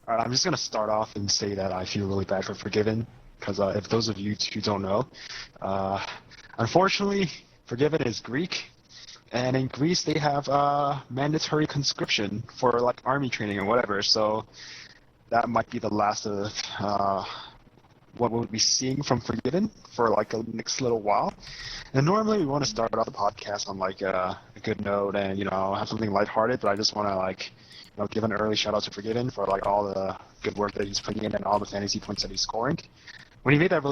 All right, I'm just gonna start off and say that I feel really bad for Forgiven, because if those of you who don't know, uh, unfortunately, Forgiven is Greek, and in Greece they have mandatory conscription for like army training or whatever. So that might be the last of what we'll be seeing from Forgiven for like a next little while. And normally we want to start off the podcast on like a good note and have something lighthearted, but I just want to like give an early shout out to Forgiven for like all the good work that he's putting in and all the fantasy points that he's scoring. When he made that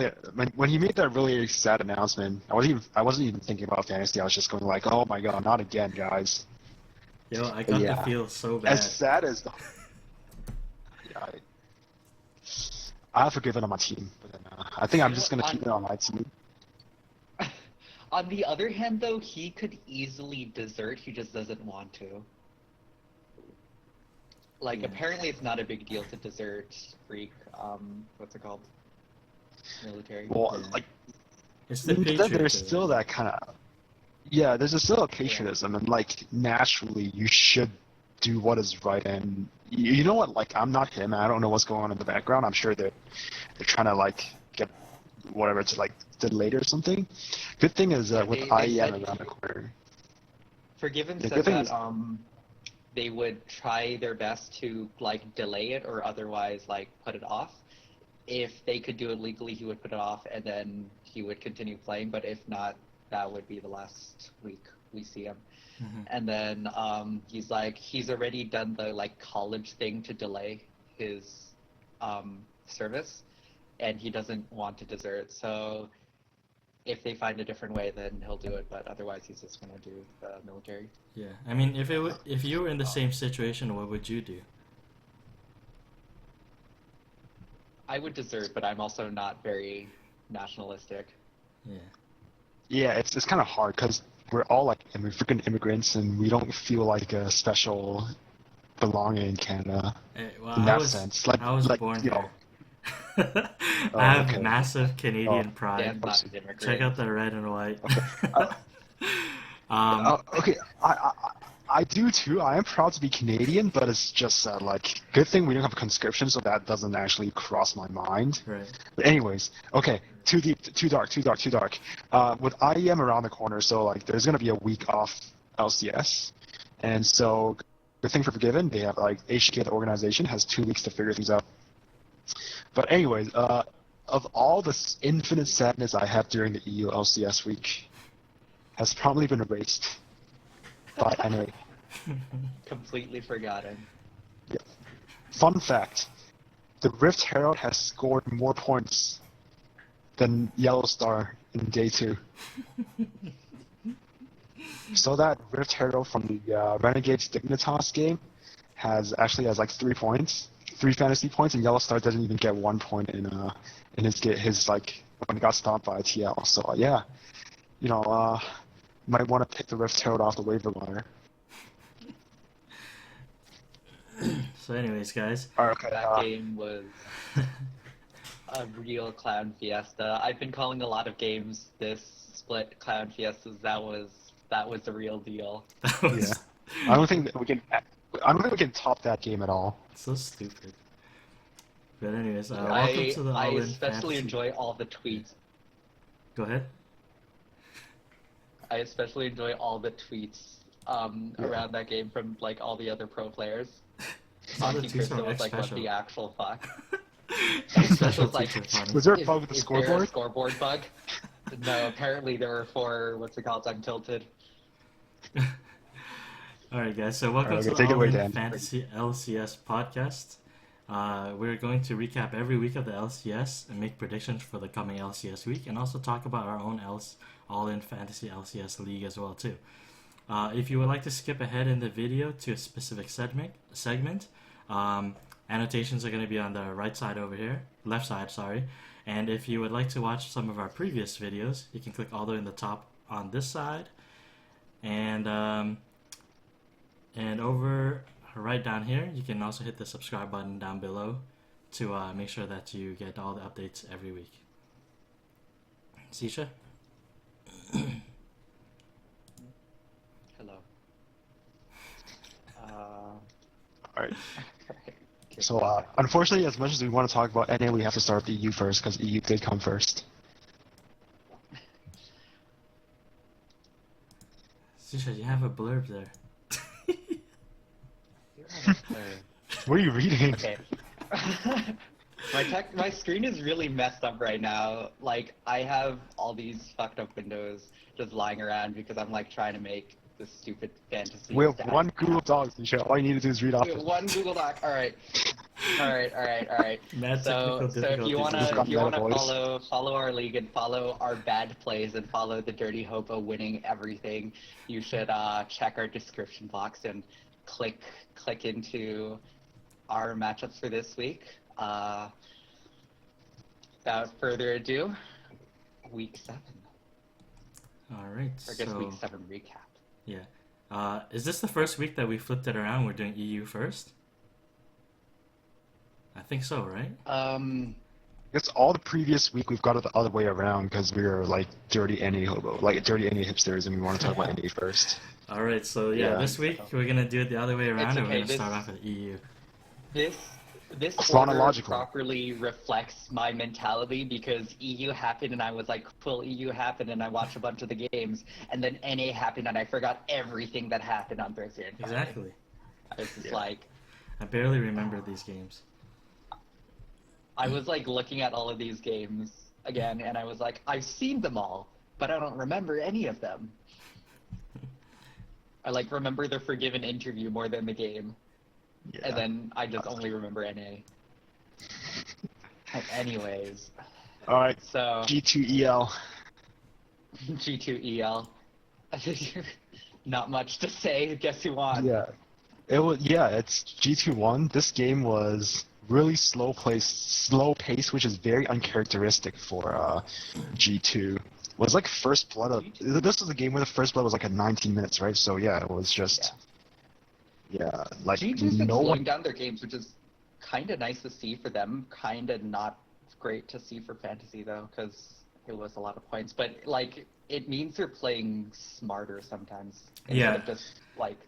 really sad announcement, I wasn't even thinking about fantasy. I was just going like, oh my god, not again, guys. Yo, I But got to yeah, feel so as bad. sad as yeah, I have Forgiven on my team, but then, I think I'm just gonna keep it on my team. On the other hand, though, he could easily desert. He just doesn't want to. Like, Yeah. apparently it's not a big deal to desert Greek, what's it called? Military. Well, Yeah. like It's the there's patriotism. still that kind of there's still a patriotism, and like naturally you should do what is right. And you know what? Like I'm not him. I don't know what's going on in the background. I'm sure they're trying to like get whatever to like delayed or something. Good thing is with They IEM said around the corner. Forgiven The said good thing that is they would try their best to like delay it or otherwise like put it off. If they could do it legally, he would put it off and then he would continue playing. But if not, that would be the last week we see him. Mhm. And then he's already done the like college thing to delay his service, and he doesn't want to desert. So if they find a different way, then he'll do it. But otherwise, he's just gonna do the military. Yeah, I mean, if you were in the same situation, what would you do? I would desert, but I'm also not very nationalistic. Yeah. yeah, it's kind of hard because we're all like freaking immigrants, and we don't feel like a special belonging in Canada Well, in that sense. Like I was born you here. know. I Oh, have okay. massive Oh, Canadian pride. Dan's not an immigrant. Check out the red and white. okay. Okay. I do too. I am proud to be Canadian, but it's just like good thing we don't have conscription, so that doesn't actually cross my mind. Right. But anyways, okay. Too deep, too dark, too dark, too dark. With IEM around the corner, so like there's gonna be a week off LCS, and so good thing for Forgiven, they have like HK, the organization, has 2 weeks to figure things out. But anyways, of all this infinite sadness I had during the EU LCS week, has probably been erased by NA. Completely forgotten. Yeah. Fun fact: the Rift Herald has scored more points than Yellowstar in day 2. So that Rift Herald from the Renegades Dignitas game has like 3 points, 3 fantasy points, and Yellowstar doesn't even get 1 point in his like when he got stomped by TL. So yeah, might want to pick the Rift Herald off the waiver wire. So, anyways, guys. Okay. That game was a real clown fiesta. I've been calling a lot of games this split clown fiestas. That was the real deal. That was Yeah. I don't think we can top that game at all. so stupid. But anyways, welcome I to the All.In especially Fantasy. enjoy all the tweets. Go ahead. I especially enjoy all the tweets around that game from like all the other pro players. All the Monkey tweets from Krista was like, what X-Special. the actual fuck? Special was like, tweets are funny. Was there a bug with the Is there a scoreboard? scoreboard bug? No, apparently there were 4, what's it called, untilted. Alright, guys, so welcome Alright, to okay, take the it away, All-In Dan. Fantasy LCS podcast. We're going to recap every week of the LCS and make predictions for the coming LCS week, and also talk about our own All-In Fantasy LCS league as well too. If you would like to skip ahead in the video to a specific segment, annotations are going to be on the right side over here, left side, sorry. And if you would like to watch some of our previous videos, you can click all the way in the top on this side, and over right down here, you can also hit the subscribe button down below to make sure that you get all the updates every week. Sisha? Hello. Alright. So, unfortunately, as much as we want to talk about NA, we have to start with EU first, because EU did come first. Sisha, you have a blurb there. What are you reading? Okay. My screen is really messed up right now. Like, I have all these fucked up windows just lying around because I'm like trying to make this stupid fantasy. We have stat one Google app. Docs, Michelle. All you need to do is read off We it. have one Google Doc. All right. Mad So technical if you wanna difficulties. follow our league and follow our bad plays and follow the Dirty Hopo winning everything, you should check our description box and click into our matchups for this week. Without further ado, week 7. All right. Or I guess so week 7 recap. yeah, is this the first week that we flipped it around? We're doing EU first. I think so, right? It's all the previous week we've got it the other way around because we were like dirty NA hobo, like dirty NA hipsters, and we want to talk about NA first. All right. So yeah, Yeah. this week we're gonna do it the other way around, and we're okay, gonna start off with EU. This order Chronological. properly reflects my mentality because EU happened and I was like, cool, EU happened and I watched a bunch of the games, and then NA happened and I forgot everything that happened on Thursday and Friday. Exactly. I was just like, I barely remember these games. I was like looking at all of these games again and I was like, I've seen them all, but I don't remember any of them. I like remember the Forgiven interview more than the game. Yeah. And then I just only remember NA. Anyways. All right. So G2EL. G2EL. Not much to say. Guess who won? Yeah. It was. Yeah. It's G2 This game was really slow pace, which is very uncharacteristic for G2. It was like first blood. This was a game where the first blood was like at 19 minutes, right? So yeah, it was just. Yeah, like G2's been no slowing one. down their games, which is kind of nice to see for them. Kind of not great to see for Fantasy though, because it was a lot of points. But like, it means they're playing smarter sometimes. Yeah. Instead of just like.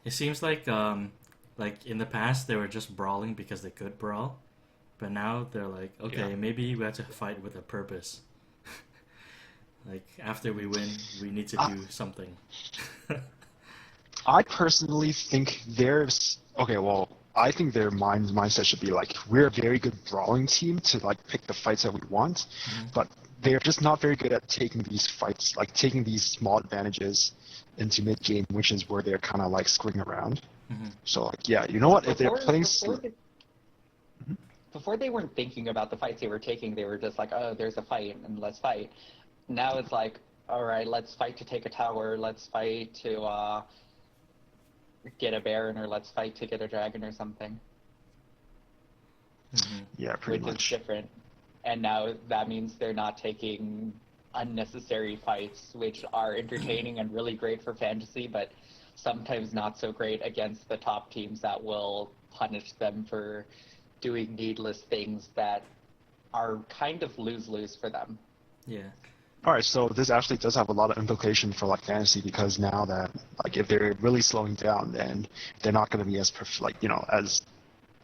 It seems like in the past they were just brawling because they could brawl, but now they're like, okay, Yeah. maybe we have to fight with a purpose. Like after we win, we need to do something. I personally think there's okay. Well, I think their mindset should be like we're a very good brawling team to like pick the fights that we want, but they're just not very good at taking these fights, like taking these small advantages into mid game, which is where they're kind of like screwing around. So like, yeah, you know what? If they're playing, Before they weren't thinking about the fights they were taking, they were just like, oh, there's a fight and let's fight. Now it's like, all right, let's fight to take a tower. Let's fight to get a Baron, or let's fight to get a dragon or something. yeah, pretty Which much. is different. And now that means they're not taking unnecessary fights, which are entertaining and really great for fantasy, but sometimes not so great against the top teams that will punish them for doing needless things that are kind of lose-lose for them. Yeah. All right, so this actually does have a lot of implication for like fantasy because now that like if they're really slowing down, then they're not going to be as as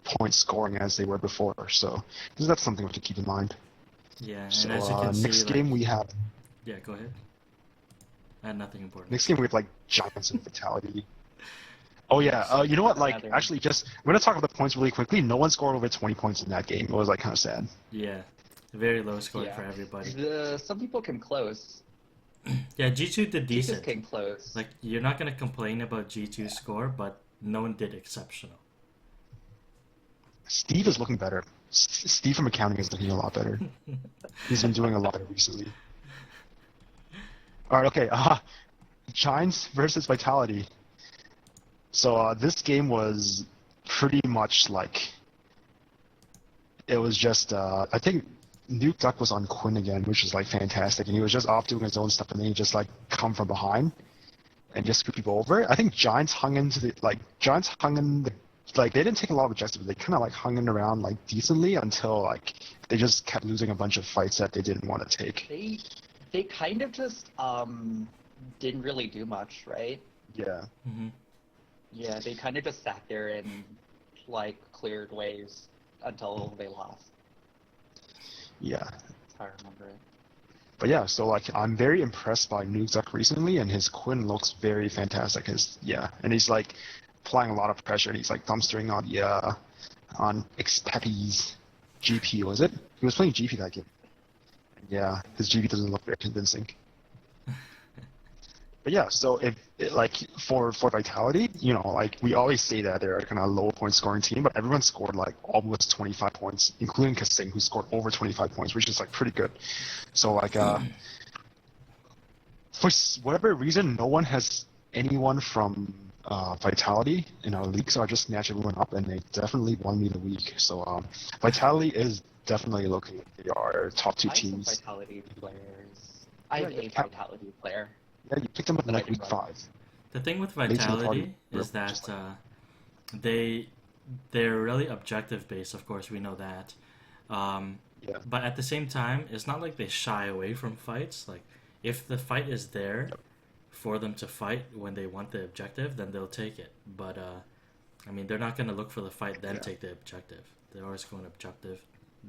point scoring as they were before. So that's something we have to keep in mind. Yeah, and So as you can see, next game we have Yeah, go ahead. I had nothing important. next game we have like Giants and Vitality. Oh yeah, you know what? Like Another- actually, just I'm gonna talk about the points really quickly. No one scored over 20 points in that game. It was like kind of sad. Yeah, very low score Yeah. for everybody. Some people came close. Yeah, G2 did Jesus decent. came close. Like, you're not gonna complain about G2's score, but no one did exceptional. Steve is looking better. Steve from accounting is looking a lot better. He's been doing a lot recently. All right, okay. Giants versus Vitality. So this game was pretty much like it was just I think Nuke Duck was on Quinn again, which is like fantastic, and he was just off doing his own stuff, and then he just like come from behind and just screw people over. I think Giants hung in they didn't take a lot of objectives. They kind of like hung in around like decently until like they just kept losing a bunch of fights that they didn't want to take. They kind of just didn't really do much, right? Yeah. Mm-hmm. Yeah, they kind of just sat there and like cleared waves until they lost. Yeah. That's how I remember it. But yeah, so like I'm very impressed by Nuzak recently, and his Quinn looks very fantastic. And he's like applying a lot of pressure, and he's like dumpstering on Xpepe's GP, was it? He was playing GP that game. Yeah, his GP doesn't look very convincing. But yeah, so like for Vitality, like we always say that they're kind of low point scoring team, but everyone scored like almost 25 points, including Kasing, who scored over 25 points, which is like pretty good. So like for whatever reason, no one has anyone from Vitality in our league, so I just snatched everyone up, and they definitely won me the week. So Vitality is definitely looking at our top two I have some teams. Vitality players. I have a Vitality player. Yeah, you picked them up in That I like can week run. 5. The thing with Late to the Vitality party, is that just like- they're really objective based. Of course, we know that. Yeah. But at the same time, it's not like they shy away from fights. Like if the fight is there for them to fight when they want the objective, then they'll take it. But I mean, they're not going to look for the fight then take the objective. They're always going objective.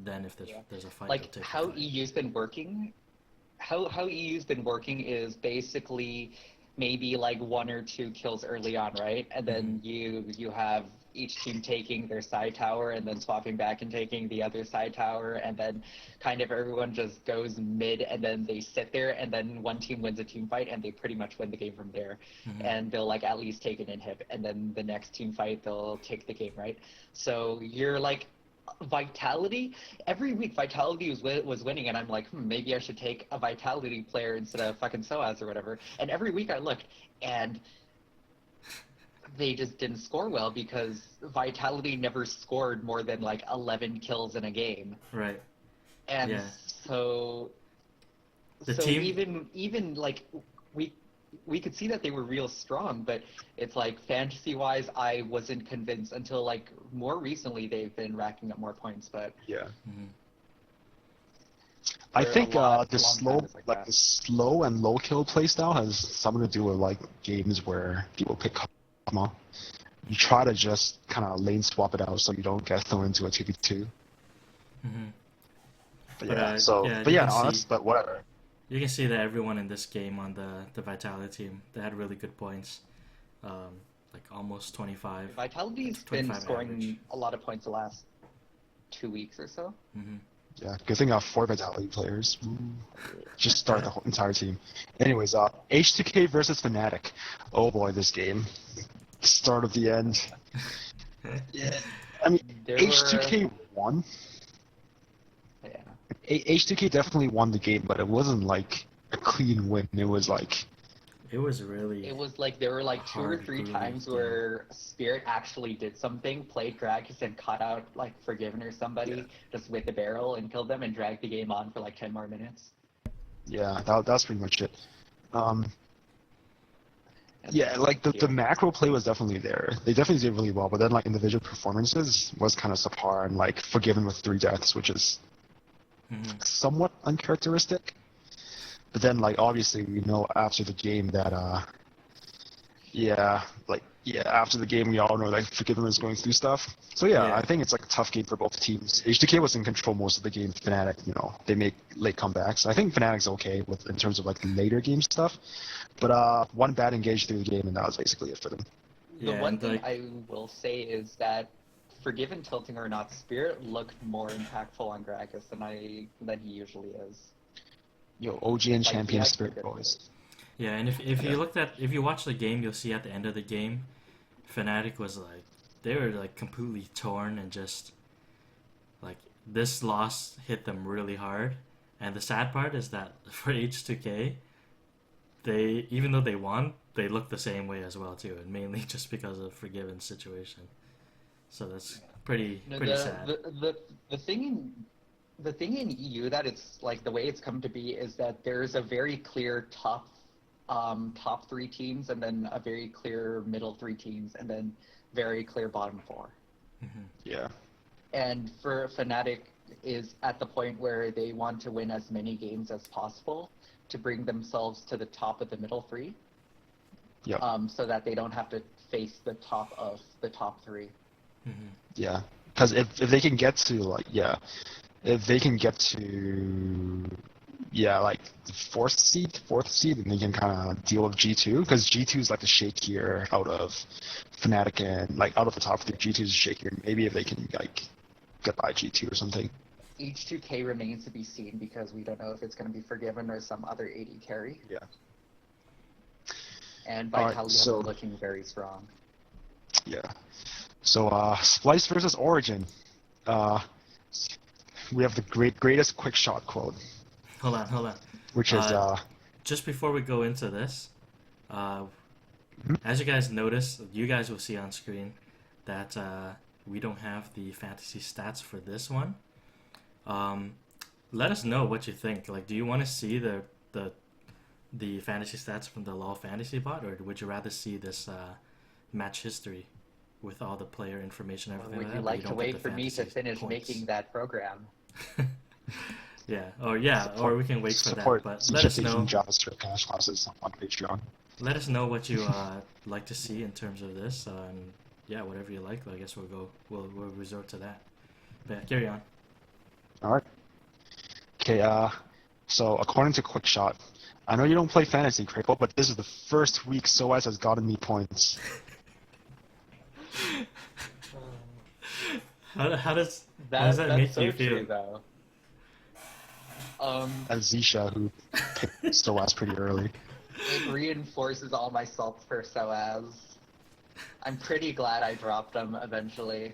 Then if there's a fight, they'll Like take how the fight. EU's been working. How EU's been working is basically maybe like 1 or 2 kills early on, right? And then you have each team taking their side tower and then swapping back and taking the other side tower, and then kind of everyone just goes mid, and then they sit there, and then one team wins a team fight and they pretty much win the game from there. And they'll like at least take an inhib, and then the next team fight they'll take the game, right? So you're like Vitality, every week Vitality was winning, and I'm like, maybe I should take a Vitality player instead of fucking SOAS or whatever. And every week I looked, and they just didn't score well because Vitality never scored more than like 11 kills in a game. Right. And Yeah. so team- even like we could see that they were real strong, but it's like fantasy-wise, I wasn't convinced until like more recently they've been racking up more points. But Yeah. Mhm. I For a think long time the it's like that. slow and low kill playstyle has something to do with like games where people pick Kama. You try to just kind of lane swap it out so you don't get thrown into a 2v2. Mhm. But But, yeah, you can honest, see- but whatever. You can see that everyone in this game on the Vitality team, they had really good points. Like almost 25. Vitality's been 25 scoring average. a lot of points the last 2 weeks or so. Hmm. Yeah, good thing I have 4 Vitality players. Ooh. Just start the whole entire team. Anyways, H2K versus Fnatic. Oh boy, this game. Start of the end. Yeah, I mean, There H2K won. Yeah. H2K definitely won the game, but it wasn't like a clean win. It was like, It was really. It was like there were like 2 or Hard, 3 grueling times game. where Spirit actually did something, played Gragas and caught out like Forgiven or somebody just with the barrel and killed them and dragged the game on for like 10 more minutes. yeah, that's pretty much it. And Yeah, like the macro play was definitely there. They definitely did really well, but then like individual performances was kind of subpar, and like Forgiven with 3 deaths, which is Mhm. somewhat uncharacteristic. But then like obviously we know after the game that after the game we all know that Forgiven was going through stuff. So Yeah. I think it's like a tough game for both teams. H2K was in control most of the game. Fnatic, they make late comebacks. I think Fnatic's okay with in terms of like later game stuff. But one bad engage through the game, and that was basically it for them. the Yeah, one and, thing like- I will say is that Forgiven tilting or not, Spirit looked more impactful on Gragas than he usually is. Yo, OGN Like, champion yeah, Spirit good. boys. Yeah, and if you watch the game, you'll see at the end of the game, Fnatic was like, they were like completely torn and just like this loss hit them really hard. And the sad part is that for H2K, they even though they won, they look the same way as well too, and mainly just because of Forgiven situation. So that's pretty sad. The thing in EU that it's like the way it's come to be is that there's a very clear top 3 teams, and then a very clear middle 3 teams, and then very clear bottom 4. Yeah. And for Fnatic is at the point where they want to win as many games as possible to bring themselves to the top of the middle 3. Yep. So that they don't have to face the top of the top 3. Yeah, because if they can get to like if they can get to like the fourth seed, then they can kind of deal with G2 because G2 is like the shakier out of Fnatic and like out of the top three. G2 is shakier. Maybe if they can like get by G2 or something. H2K remains to be seen because we don't know if it's going to be Forgiven or some other AD carry. Yeah. And Alright, Vitality so- are looking very strong. Yeah. So Splice versus Origin. We have the greatest quick shot quote, Hold on. which is Just before we go into this, as you guys notice, you guys will see on screen that we don't have the fantasy stats for this one. Let us know what you think. Like, do you want to see the fantasy stats from the LoL Fantasy Bot, or would you rather see this match history with all the player information and Or everything? would like you that, but like to don't get wait the for me to fantasy finish points? making that program? Yeah, or we can wait for that. support But let us know. JavaScript cash classes on Patreon. Let us know what you like to see in terms of this, and yeah, whatever you like. I guess we'll resort to that. But yeah, carry on. All right. Okay. So according to QuickShot, I know you don't play fantasy, Crapo, but this is the first week SOAS has gotten me points. How does that make so you feel? True, though. And Zisha, who picked SOAS pretty early. It reinforces all my salts for SOAS. I'm pretty glad I dropped him eventually.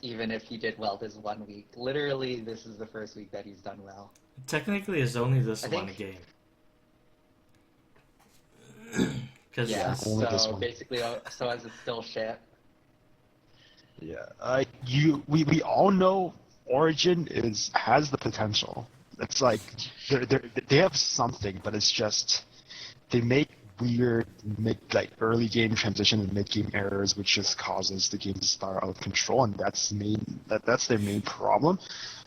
Even if he did well this 1 week. Literally, this is the first week that he's done well. Technically, it's only this I one think- game. Because Yeah, only this so one. basically, SOAS is still shit. Yeah. We all know Origin has the potential. It's like they have something, but it's just they make weird early game transition and mid game errors, which just causes the game to spiral out of control, and that's their main problem.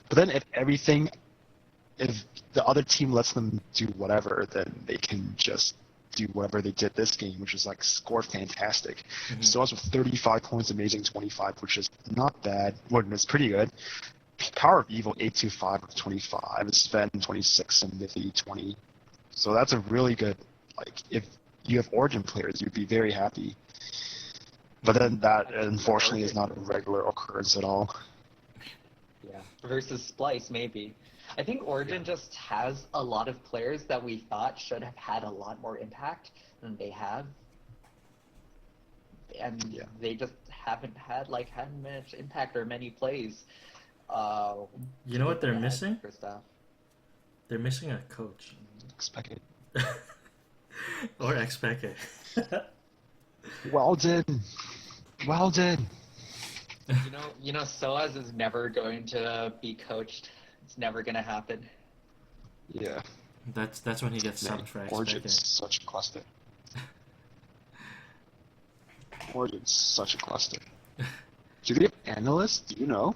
But then if the other team lets them do whatever, then they can just do whatever they did this game, which is like score fantastic. So with 35 points, amazing 25, which is not bad. Well, it's pretty good. Power of Evil 825 with 25, Sven 26, and Mithy 20. So that's a really good. Like if you have Origin players, you'd be very happy. But then that unfortunately is not a regular occurrence at all. Yeah. Versus Splice, maybe. I think Origin just has a lot of players that we thought should have had a lot more impact than they have. And Yeah. they just haven't had much impact or many plays. you know what they're ahead missing? For stuff. They're missing a coach. Expect it. Or expect it. Well done. You know, SOAS is never going to be coached. It's never going to happen. Yeah. That's when he gets Man, subbed for Origin's expect it. such a cluster. Origin's such a cluster. Do they have analysts? Do you know?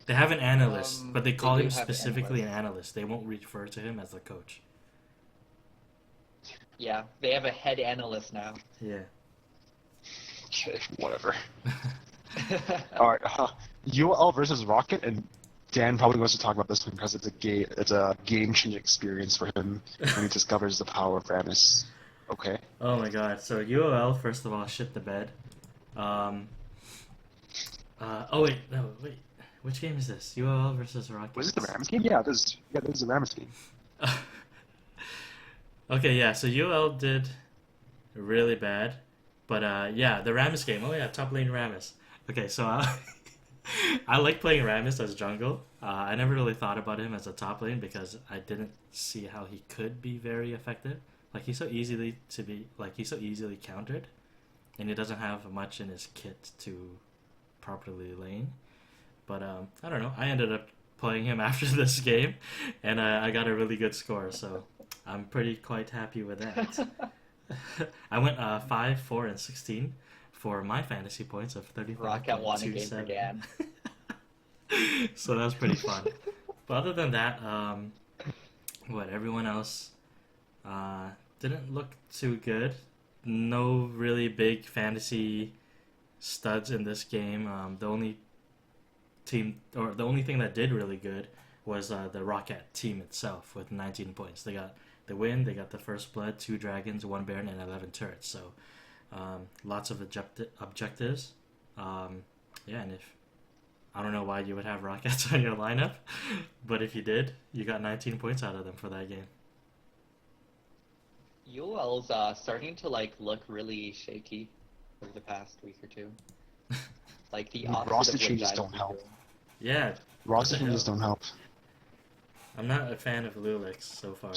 They have an analyst, but they they call do him have specifically an analysts. analyst. They won't refer to him as a coach. Yeah, they have a head analyst now. Yeah. Okay, whatever. All right. UL versus Rocket, and Dan probably wants to talk about this one because it's a game-changing experience for him when he discovers the power of Rammus. Okay. Oh my god. So UOL, first of all, shit the bed. Wait. Which game is this? UOL versus Rocket. Was it the Rammus game? Yeah, this is the Rammus game. Okay, yeah, so UL did really bad. But yeah, the Rammus game. Oh yeah, top lane Rammus. Okay, so I like playing Rammus as jungle. I never really thought about him as a top lane because I didn't see how he could be very effective. Like he's so easily countered, and he doesn't have much in his kit to properly lane. But I don't know. I ended up playing him after this game, and I got a really good score. So I'm quite happy with that. I went 5, 4, and 16 for my fantasy points of 35.27. Rocket won a game for Dan. So that was pretty fun. But other than that, everyone else didn't look too good. No really big fantasy studs in this game. The only thing that did really good was the Rocket team itself with 19 points. They got the win, they got the first blood, 2 dragons, 1 baron, and 11 turrets. So lots of objectives. Yeah, and if I don't know why you would have Rockets on your lineup, but if you did, you got 19 points out of them for that game. UL's starting to like look really shaky over the past week or two. Like the opposite roster of what changes Giants don't are help. doing. Yeah, Roster what the changes hell? don't help. I'm not a fan of Lulix so far.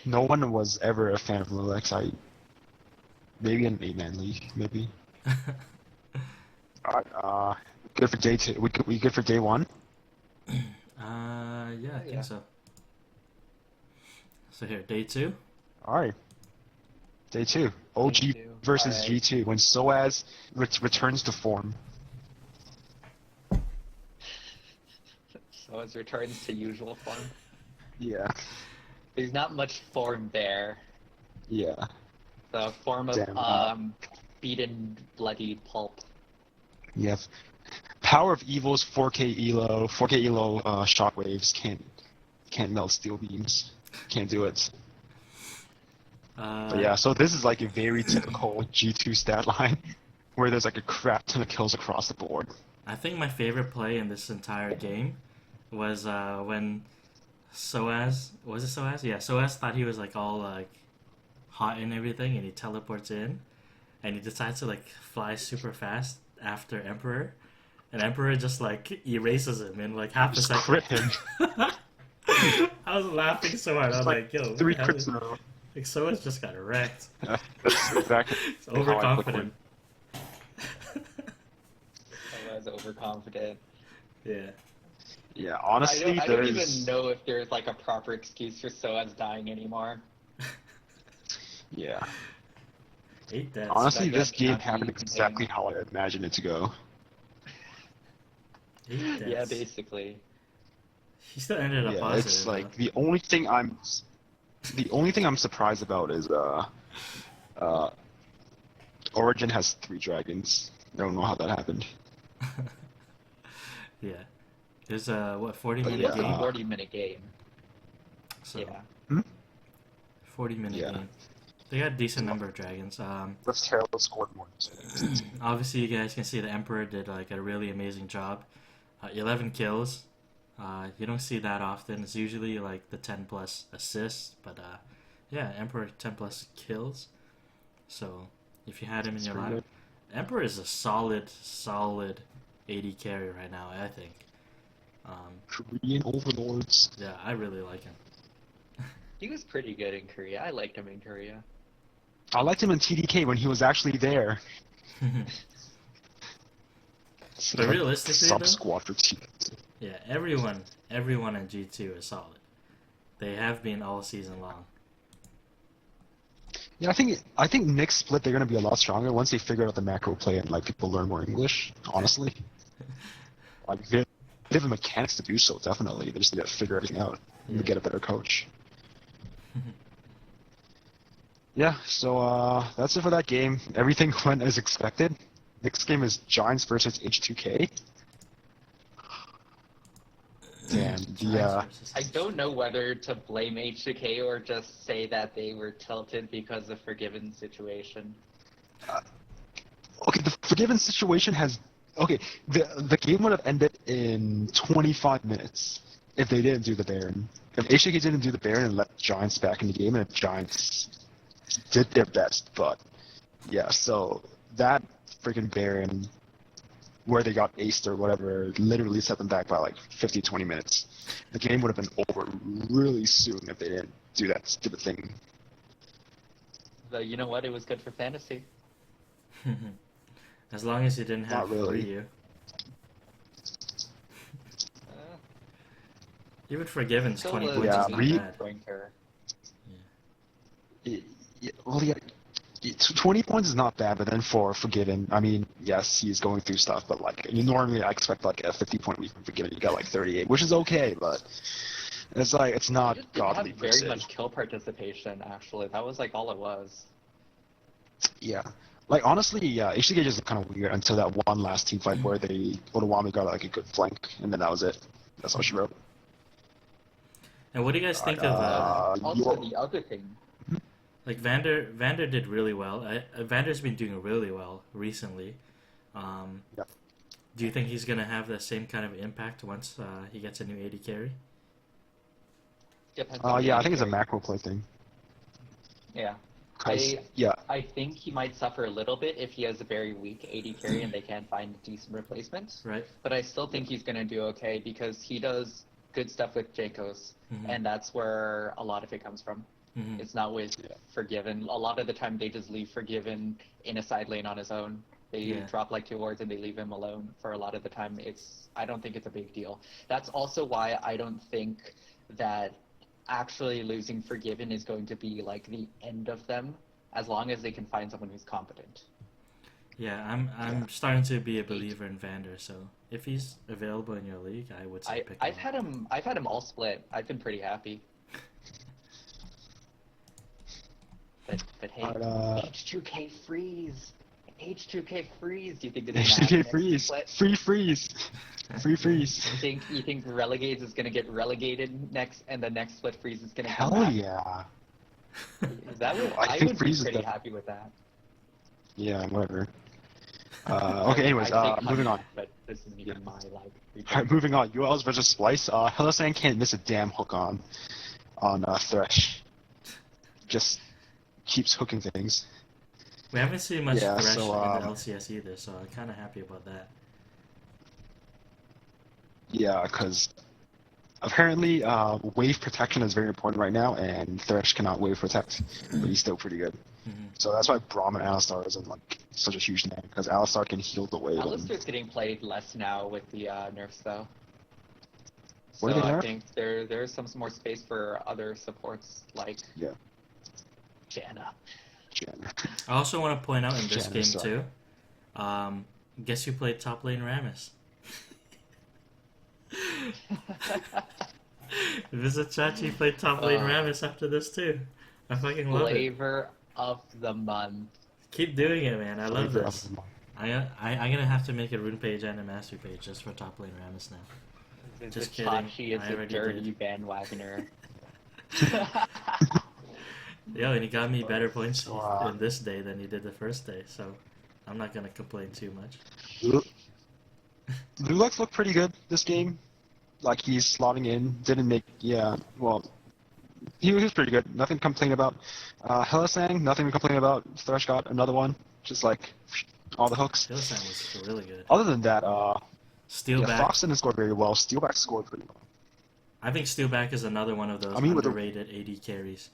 No one was ever a fan of Lilex. Maybe an 8-man league, maybe. Alright, good for day 2. We good for day 1? Yeah, I Yeah. think so. So here, day 2. Alright. Day 2. OG Day two. versus Alright. G2 when Soaz returns to form. So it returns to usual form. Yeah. There's not much form there. Yeah. The form of Damn, beaten bloody pulp. Yeah. Power of Evil's 4K elo shockwaves can't melt steel beams. Can't do it. But yeah, so this is like a very typical G2 stat line where there's like a crap ton of kills across the board. I think my favorite play in this entire game was when Soaz, was it Soaz? Yeah, Soaz thought he was like all like hot and everything, and he teleports in, and he decides to like fly super fast after Emperor, and Emperor just like erases him in like half a Just second. crit him. I was laughing so hard. I was like, yo, what 3 the hell crits is... in a row. Like, Soaz just got wrecked. That's exactly It's how I overconfident. I was overconfident. Yeah. Yeah, honestly, I don't there's... even know if there's like a proper excuse for Soaz dying anymore. Yeah. 8 deaths. Honestly, That this got game counted happened in exactly game. how I imagined it to go. 8 deaths. Yeah, basically. He still ended up Yeah, positive. it's like though. the only thing I'm surprised about is Origin has 3 dragons. I don't know how that happened. Yeah. There's a, what, 40 But minute yeah, It's a game? 40-minute game. So, Yeah. 40 minute Yeah. game. They got a decent number of dragons. Let's Herald scored more. Obviously, you guys can see the Emperor did like a really amazing job. 11 kills. You don't see that often. It's usually like the 10 plus assists, but yeah, Emperor 10 plus kills. So if you had him in your pretty lineup, Emperor is a solid 80 carry right now, I think. Korean overlords. Yeah, I really like him. He was pretty good in Korea. I liked him in Korea. I liked him in TDK when he was actually there. But realistically, sub though, squad for TDK. yeah, everyone in G2 is solid. They have been all season long. Yeah, I think next split they're gonna be a lot stronger once they figure out the macro play and like people learn more English. Honestly, like they have the mechanics to do so. Definitely, they just need to figure everything out and Yeah. get a better coach. Yeah, so that's it for that game. Everything went as expected. Next game is Giants versus H2K. Damn, I don't know whether to blame H2K or just say that they were tilted because of Forgiven situation. okay, the Forgiven situation has... Okay, the game would have ended in 25 minutes if they didn't do the Baron. If H2K didn't do the Baron and let Giants back in the game, and the Giants did their best, but... Yeah, so that freaking Baron, where they got aced or whatever, literally set them back by like 50, 20 minutes. The game would have been over really soon if they didn't do that stupid thing. But you know what? It was good for fantasy. As long as you didn't have Not really. Ryu. Uh, Even Forgiven's still 20 was points Yeah, is not Ryu- bad. Drinker. Well, yeah, 20 points is not bad, but then for Forgiven, I mean, yes, he's going through stuff, but like, normally I expect like a 50-point week from Forgiven. You got like 38, which is okay, but it's like, it's not He just didn't godly have per very se. much kill participation, actually. That was like all it was. Yeah. Like honestly, yeah, HCK just kind of weird until that one last team fight where Otawami got like a good flank, and then that was it. That's all she wrote. And what do you guys think of Also, the other thing. like Vander did really well. Vander's been doing really well recently. Yeah. Do you think he's gonna have the same kind of impact once he gets a new AD carry? Depends on the Yeah, I think it's a carry. macro play thing. Yeah. 'Cause, yeah, I think he might suffer a little bit if he has a very weak AD carry and they can't find a decent replacement. Right. But I still think he's going to do okay because he does good stuff with Jankos, Mhm. and that's where a lot of it comes from. Mhm. It's not with Forgiven. A lot of the time they just leave Forgiven in a side lane on his own. They Yeah. drop like 2 wards and they leave him alone for a lot of the time. I don't think it's a big deal. That's also why I don't think that actually losing Forgiven is going to be like the end of them, as long as they can find someone who's competent. Yeah, I'm starting to be a believer in Vander. So if he's available in your league, I would say pick him I've up. had him all split. I've been pretty happy. But hey, H2K freeze. H2K freeze. Do you think this is HCK freeze, free freeze, free freeze. You think Relegades is gonna get relegated next, and the next split freeze is gonna come Hell back? yeah. I think would be freeze is pretty the- happy with that. Yeah, whatever. Okay, anyways, I say moving on. honey, but this isn't even my like. Alright, moving on. ULs versus Splice. Hellsang can't miss a damn hook on Thresh. Just keeps hooking things. We haven't seen much Yeah, Thresh so, in the LCS either, so I'm kind of happy about that. Yeah, because apparently wave protection is very important right now, and Thresh cannot wave protect, but he's still pretty good. Mhm. So that's why Braum and Alistar isn't like such a huge name, because Alistar can heal the wave. Alistar's getting played less now with the nerfs though. What So did they I nerf? think there's some more space for other supports like Yeah. Janna. Jen. I also want to point out in this Janus game suck. too. Guess who played top lane Rammus? Visit Chachi played top lane Rammus after this too. I fucking love it. Flavor of the month. Keep doing it, man. I love Flavor of this. the month. I'm gonna have to make a rune page and a master page just for top lane Rammus now. Just kidding. Chachi is I a already dirty did. bandwagoner. Yo, and he got me better points Wow. in this day than he did the first day, so I'm not gonna complain too much. Lulux looked pretty good this game. Like he's slotting in, didn't make he was pretty good. Nothing to complain about. Hellasang, nothing to complain about. Thresh got another one, just like all the hooks. Hillsang was really good. Other than that, Steelback. Fox didn't score very well. Steelback scored pretty well. I think Steelback is another one of those I mean, with the- underrated AD carries.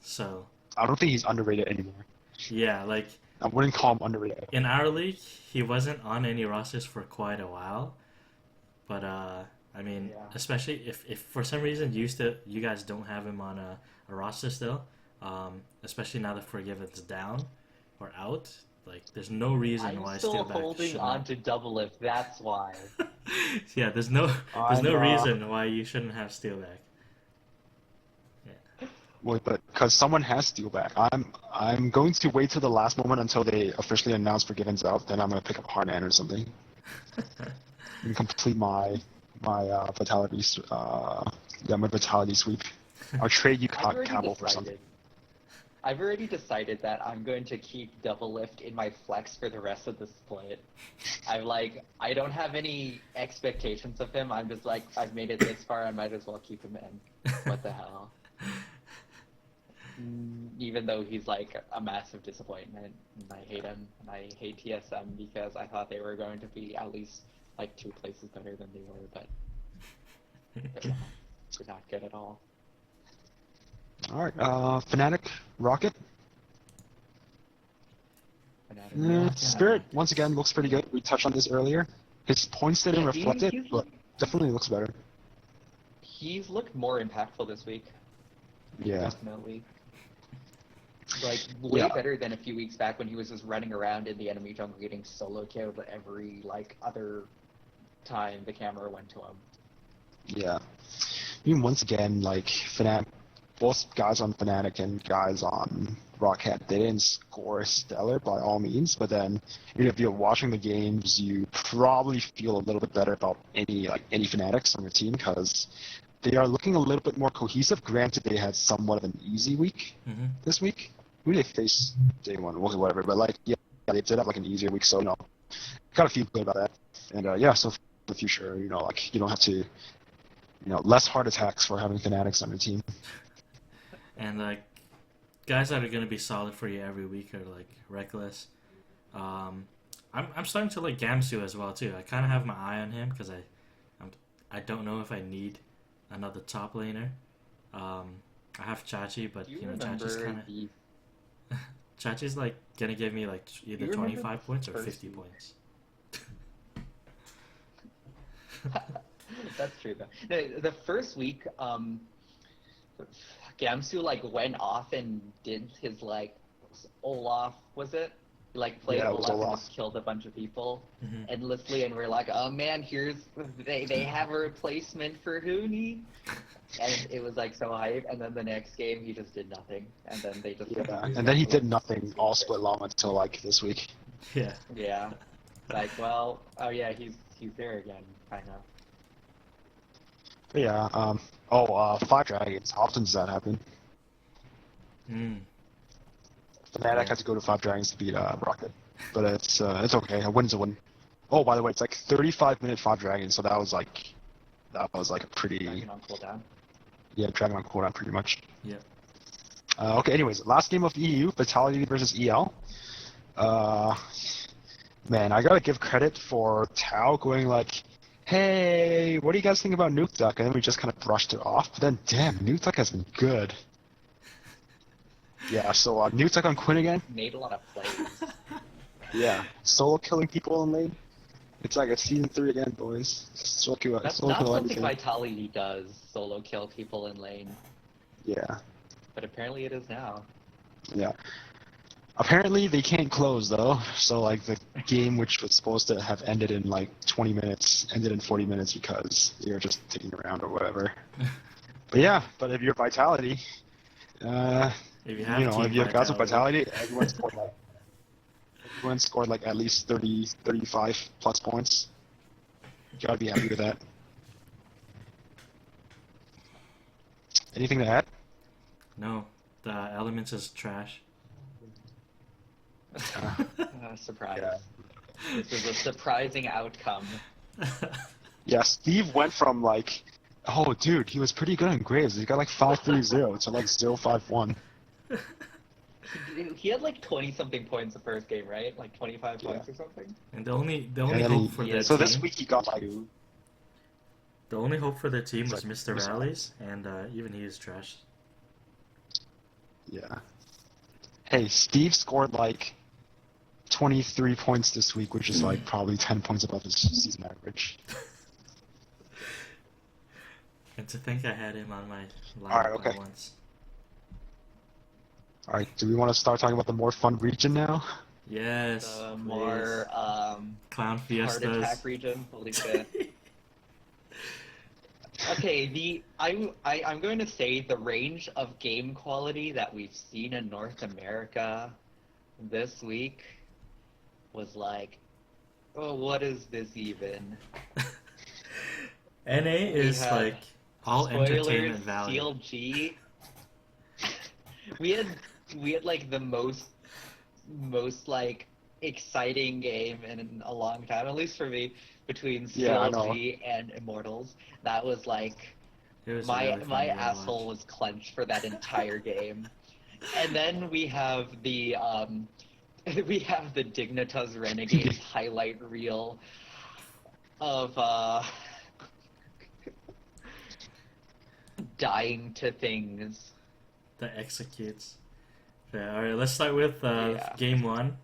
So I don't think he's underrated anymore. yeah, like I wouldn't call him underrated. in our league, he wasn't on any rosters for quite a while. But I mean, Yeah. especially if for some reason you guys don't have him on a roster still, especially now that Forgiven's down or out, like there's no reason I'm why still Steelback holding should on not. to double lift, that's why. Yeah, there's no I'm, reason why you shouldn't have Steelback. Wait, but because someone has Steelback, I'm going to wait till the last moment until they officially announce Forgiven's out. Then I'm gonna pick up Harnan or something and complete my vitality my vitality sweep. I'll trade you I've already Cabal for something. decided. I've already decided that I'm going to keep double lift in my flex for the rest of the split. I don't have any expectations of him. I'm just like, I've made it this far, I might as well keep him in. What the hell? Even though he's like a massive disappointment, and I hate him, and I hate TSM because I thought they were going to be at least like 2 places better than they were, but they're not good at all. All right, Fnatic, Rocket. Spirit once again looks pretty good. We touched on this earlier. His points didn't Yeah, reflect it, he's- but definitely looks better. He's looked more impactful this week. Yeah. Definitely. Like, way Yeah. better than a few weeks back when he was just running around in the enemy jungle getting solo killed every, like, other time the camera went to him. Yeah. I mean, once again, like Fnatic both guys on Fnatic and guys on Rocket, they didn't score stellar by all means, but then if you're watching the games, you probably feel a little bit better about any Fnatics on your team because they are looking a little bit more cohesive. Granted, they had somewhat of an easy week this week. Who did they face day one? Well, whatever, but they did have like an easier week, so kind of feel good about that. And so for the future, you don't have to, less heart attacks for having Fnatics on your team. And guys that are gonna be solid for you every week are like Reckless. I'm starting to like Gamsu as well too. I kind of have my eye on him because I don't know if I need another top laner. I have Chachi, but Chachi's kind of Chachi's like gonna give me like either 25 points or 50 points. That's true though. The first week, Gamsu like went off and did his like Olaf, was it? He like played Olaf and killed a bunch of people endlessly, and we're like, oh man, they have a replacement for Huni, and it was like so hype. And then the next game he just did nothing, and then they just and then he did nothing all split long until like this week. Yeah. Like, well, oh yeah, he's there again, kind of. Yeah. 5 Dragons. How often does that happen? Fnatic had to go to 5 Dragons to beat Rocket, but it's okay. A win's a win. Oh, by the way, it's like 35-minute 5 Dragons, so that was like a pretty. Dragon on cooldown. Yeah, Dragon on cooldown, pretty much. Yeah. Okay. Anyways, last game of EU, Vitality versus EL. Man, I gotta give credit for Tao going like, hey, what do you guys think about Nuke Duck? And then we just kind of brushed it off. But then, damn, Nuke Duck has been good. Yeah, so Nuke Duck on Quinn again. Made a lot of plays. Yeah, solo killing people in lane. It's like a season 3 again, boys. That's not something Vitality does, solo kill people in lane. Yeah. But apparently it is now. Yeah. Apparently they can't close though, so like the game which was supposed to have ended in like 20 minutes ended in 40 minutes because you're just taking around or whatever. But if you're Vitality, if you have guys with Vitality, everyone scored like at least 30, 35 plus points. You gotta be happy with that. Anything to add? No, the Elements is trash. Surprise. Yeah. This is a surprising outcome. Yeah, Steve went from like, oh dude, he was pretty good in Graves. He got like 5-3-0 to like 0-5-1. He had like 20-something points the first game, right? Like 25 points or something. And the only hope for their team. This week he got like. The only hope for their team was Mr. Rallies, and even he is trash. Yeah. Hey, Steve scored like 23 points this week, which is like probably 10 points above his season average. And to think I had him on my lineup once. Alright, do we want to start talking about the more fun region now? Yes. The more Clown Fiestas. Heart attack region. Holy shit. Okay, I'm going to say the range of game quality that we've seen in North America this week was like, oh, what is this even? NA is like all entertainment value. CLG. we had like the most like exciting game in a long time, at least for me, between CLG and Immortals. That was like my asshole was clenched for that entire game. And then we have the Dignitas Renegades highlight reel of dying to things. That executes. Okay, alright, let's start with game 1.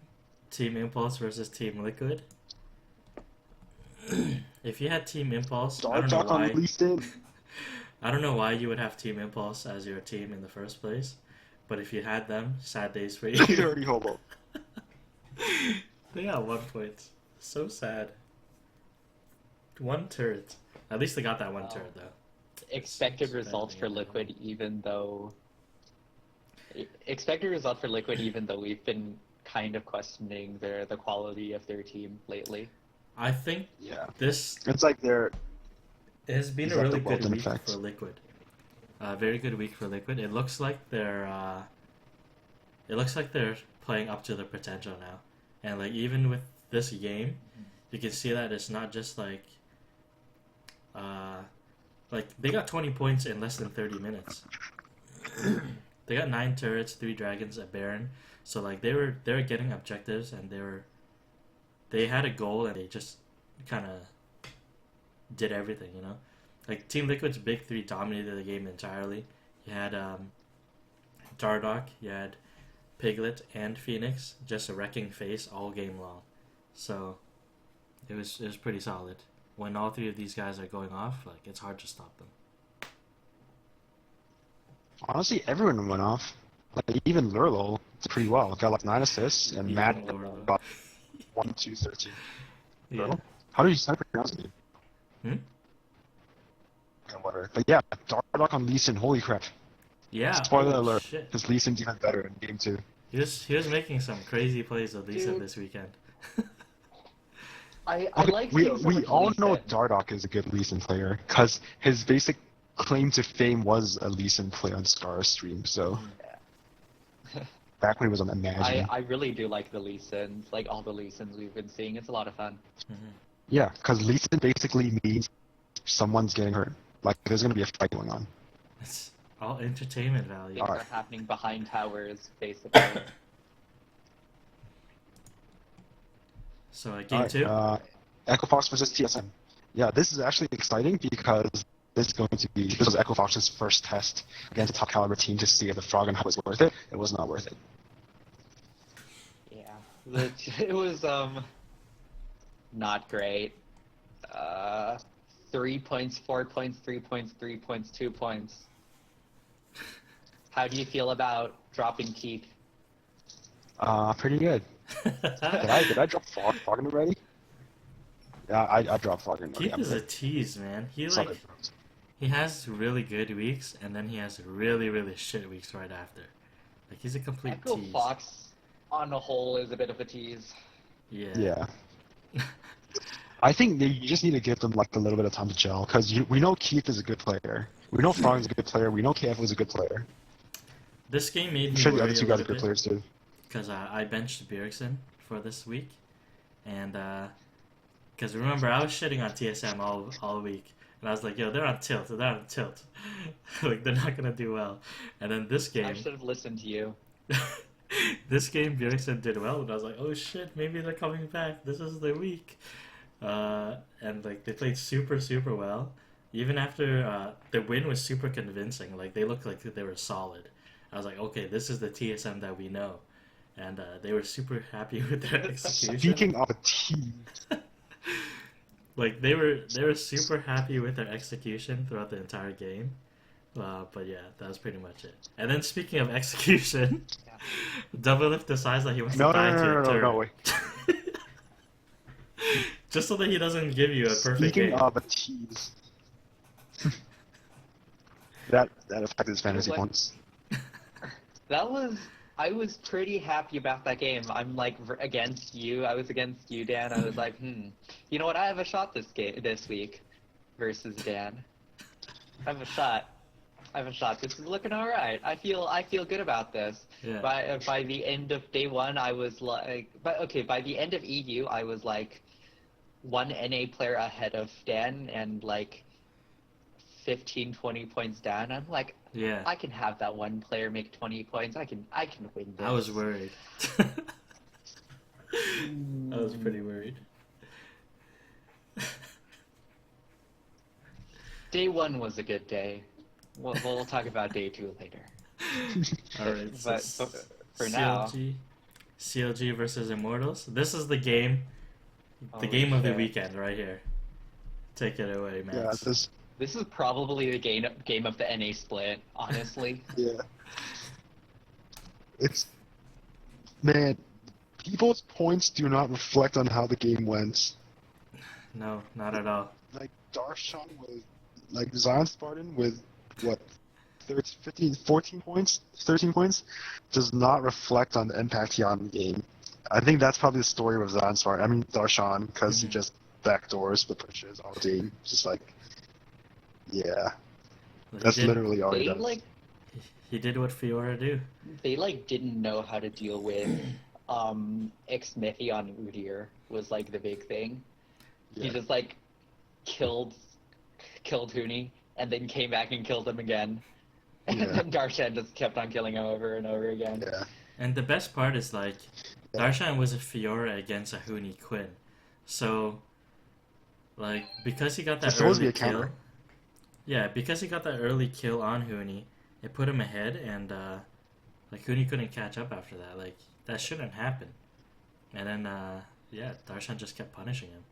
Team Impulse versus Team Liquid. If you had Team Impulse, I don't know why you would have Team Impulse as your team in the first place, but if you had them, sad days for you. Dirty hobo. They got 1 point. So sad. 1 turret. At least they got that 1 turret though. Expected results for Liquid, even though Expect a result for Liquid, even though we've been kind of questioning the quality of their team lately. I think Yeah. this It's like they're. it has been It's a like really the good Weldon week effect. for Liquid. Very good week for Liquid. It looks like they're playing up to their potential now, and like even with this game, you can see that it's not just like they got 20 points in less than 30 minutes. They got 9 turrets, 3 dragons, a baron. So like they were getting objectives, and they had a goal, and they just kind of did everything, you know. Like Team Liquid's big three dominated the game entirely. You had Dardoch, you had Piglet, and Phoenix just a wrecking face all game long. So it was pretty solid. When all three of these guys are going off, like it's hard to stop them. Honestly, everyone went off. Like, even Lurlo did pretty well. Got like 9 assists, and Even Matt Lurlo. got 1, 2, 13. Yeah. Lurlo? How do you pronounce it? Whatever. But yeah, Dardoch on Lee Sin, holy crap. Yeah. Spoiler oh, alert, shit. because Lee Sin's even better in game 2. He was making some crazy plays with Lisa Dude. this weekend. I Okay, like we seeing so much all Lee know Sin. Dardoch is a good Lee Sin player, because his basic claim to fame was a Lee Sin player on Scar stream, so back when he was on Imagine. I really do like the Lee Sins, like all the Lee Sins we've been seeing. It's a lot of fun. Yeah, because Lee Sin basically means someone's getting hurt. Like, there's going to be a fight going on. It's all entertainment value. Things Alright. are happening behind towers, basically. So game 2. Echo Fox versus TSM. Yeah, this is actually exciting because this was Echo Fox's first test against a top caliber team to see if the Frog and Hub was worth it. It was not worth it. Yeah, it was not great. 3 points, 4 points, 3 points, 3 points, 2 points. How do you feel about dropping Keith? Pretty good. Did I drop Fargan already? Yeah, I dropped Fargan already. Keith is a tease, man. Solid. He has really good weeks, and then he has really, really shit weeks right after. Like, he's a complete Echo tease. Fox, on the whole, is a bit of a tease. Yeah. I think you just need to give them like a little bit of time to gel, because we know Keith is a good player. We know Fargan's a good player. We know KF was a good player. This game made I'm me sure the worry other two a guys are little good bit, players too. because I benched Bjergsen for this week, and because remember I was shitting on TSM all week, and I was like, yo, they're on tilt, like they're not gonna do well. And then this I game, should have listened to you. this game Bjergsen did well, and I was like, oh shit, maybe they're coming back. This is their week, and like they played super well. Even after the win was super convincing, like they looked like they were solid. I was like, okay, this is the TSM that we know, and they were super happy with their execution. Speaking of a team, Like they were super happy with their execution throughout the entire game. But yeah, that was pretty much it. And then speaking of execution, Yeah. Doublelift decides that he wants no, to die to a no, turret. wait. Just so that he doesn't give you a perfect Speaking game. of a tease, that affected his fantasy Like- points. I was pretty happy about that game. I'm like against you. I was against you, Dan. I was like, you know what? I have a shot this week versus Dan. I have a shot. This is looking all right. I feel good about this. Yeah. By the end of day one, I was like, by the end of EU, I was like 1 NA player ahead of Dan and like 15, 20 points down. I'm like, Yeah. I can have that one player make 20 points. I can win this. I was worried. I was pretty worried. Day one was a good day. We'll talk about day 2 later. Alright, so But for now, CLG versus Immortals. This is the game. The Oh, game of the shit. weekend right here. Take it away, man. Yeah, this is probably the game of the NA split, honestly. yeah. It's man, people's points do not reflect on how the game went. No, not at all. Like Darshan with like Zion Spartan with what 15, 14 points, 13 points, does not reflect on the impact he had on the game. I think that's probably the story with Zansvar. I mean, Darshan, because he just backdoors the pushes all game. Just like, yeah. That's literally all he does. Like, he did what Fiora do. They like didn't know how to deal with Xmithy on Udyr was like the big thing. Yeah. He just like killed Huni and then came back and killed him again. And then Darshan just kept on killing him over and over again. Yeah. And the best part is like Darshan was a Fiora against a Huni Quinn. So like because he got that early kill. Yeah, because he got that early kill on Huni, it put him ahead, and like Huni couldn't catch up after that. Like that shouldn't happen. And then Darshan just kept punishing him.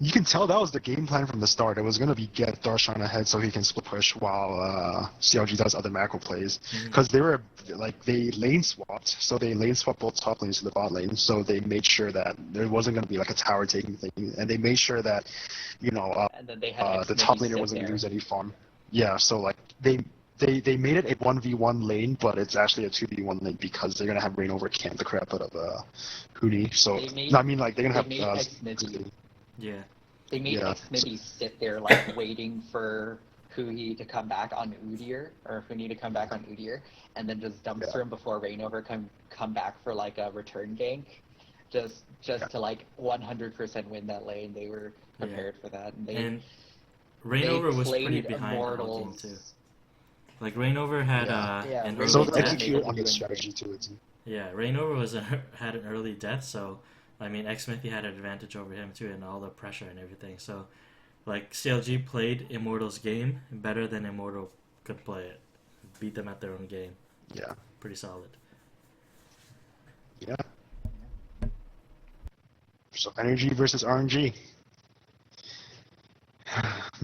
You can tell that was the game plan from the start. It was going to be get Darshan ahead so he can split push while CLG does other macro plays. Because they were, like, they lane swapped. So they lane swapped both top lanes to the bot lane. So they made sure that there wasn't going to be, like, a tower taking thing. And they made sure that, you know, and then they had the top laner wasn't going to lose any farm. Yeah, so, like, they made it a 1v1 lane, but it's actually a 2v1 lane because they're going to have Rainover camp the crap out of Huni. So, I mean, like, they're going to have... Yeah. They made Xmithy sit there, like, waiting for Huni to come back on Udyr, or Huni to come back on Udyr, and then just dumpster him before Rainover come back for, like, a return gank. Just to, like, 100% win that lane. They were prepared for that. And Rainover was pretty behind all game, too. Like, Rainover had an early so death. execute on the strategy, too. Yeah, Rainover had an early death, so... I mean, Xmithy had an advantage over him too, and all the pressure and everything. So, like, CLG played Immortal's game better than Immortal could play it. Beat them at their own game. Yeah. Pretty solid. Yeah. So, energy versus RNG.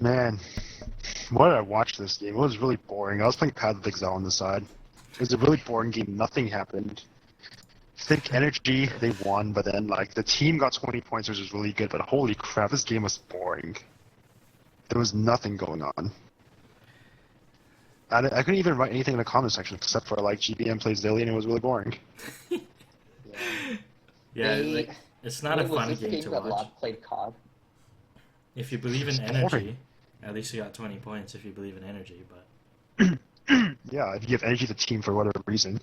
Man, why did I watch this game? It was really boring. I was playing Path of Exile on the side. It was a really boring game. Nothing happened. Think energy, they won, but then like the team got 20 points, which was really good. But holy crap, this game was boring. There was nothing going on. I couldn't even write anything in the comment section except for like GBM plays Lily, and it was really boring. Like, it's not a fun game to watch. Played COD. If you believe in energy, at least you got 20 points. If you believe in energy, but yeah, if you give energy to the team for whatever reason.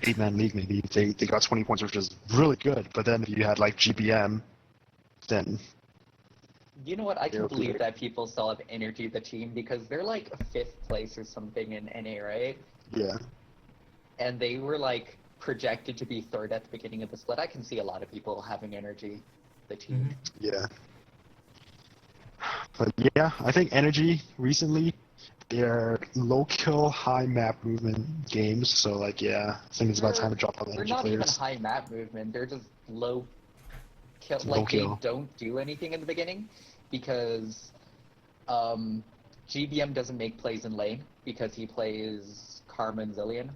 8-man league maybe, they got 20 points, which is really good. But then if you had like GBM, then... You know what, I can believe that people still have energy the team because they're like 5th place or something in NA, right? Yeah. And they were like projected to be 3rd at the beginning of the split. I can see a lot of people having energy the team. Yeah. But yeah, I think energy recently... They're low-kill, high-map movement games, so, like, yeah, I think it's about time to drop all the energy players. They're not even high-map movement, they're just low-kill. Like, they don't do anything in the beginning, because GBM doesn't make plays in lane, because he plays Karma and Zillion.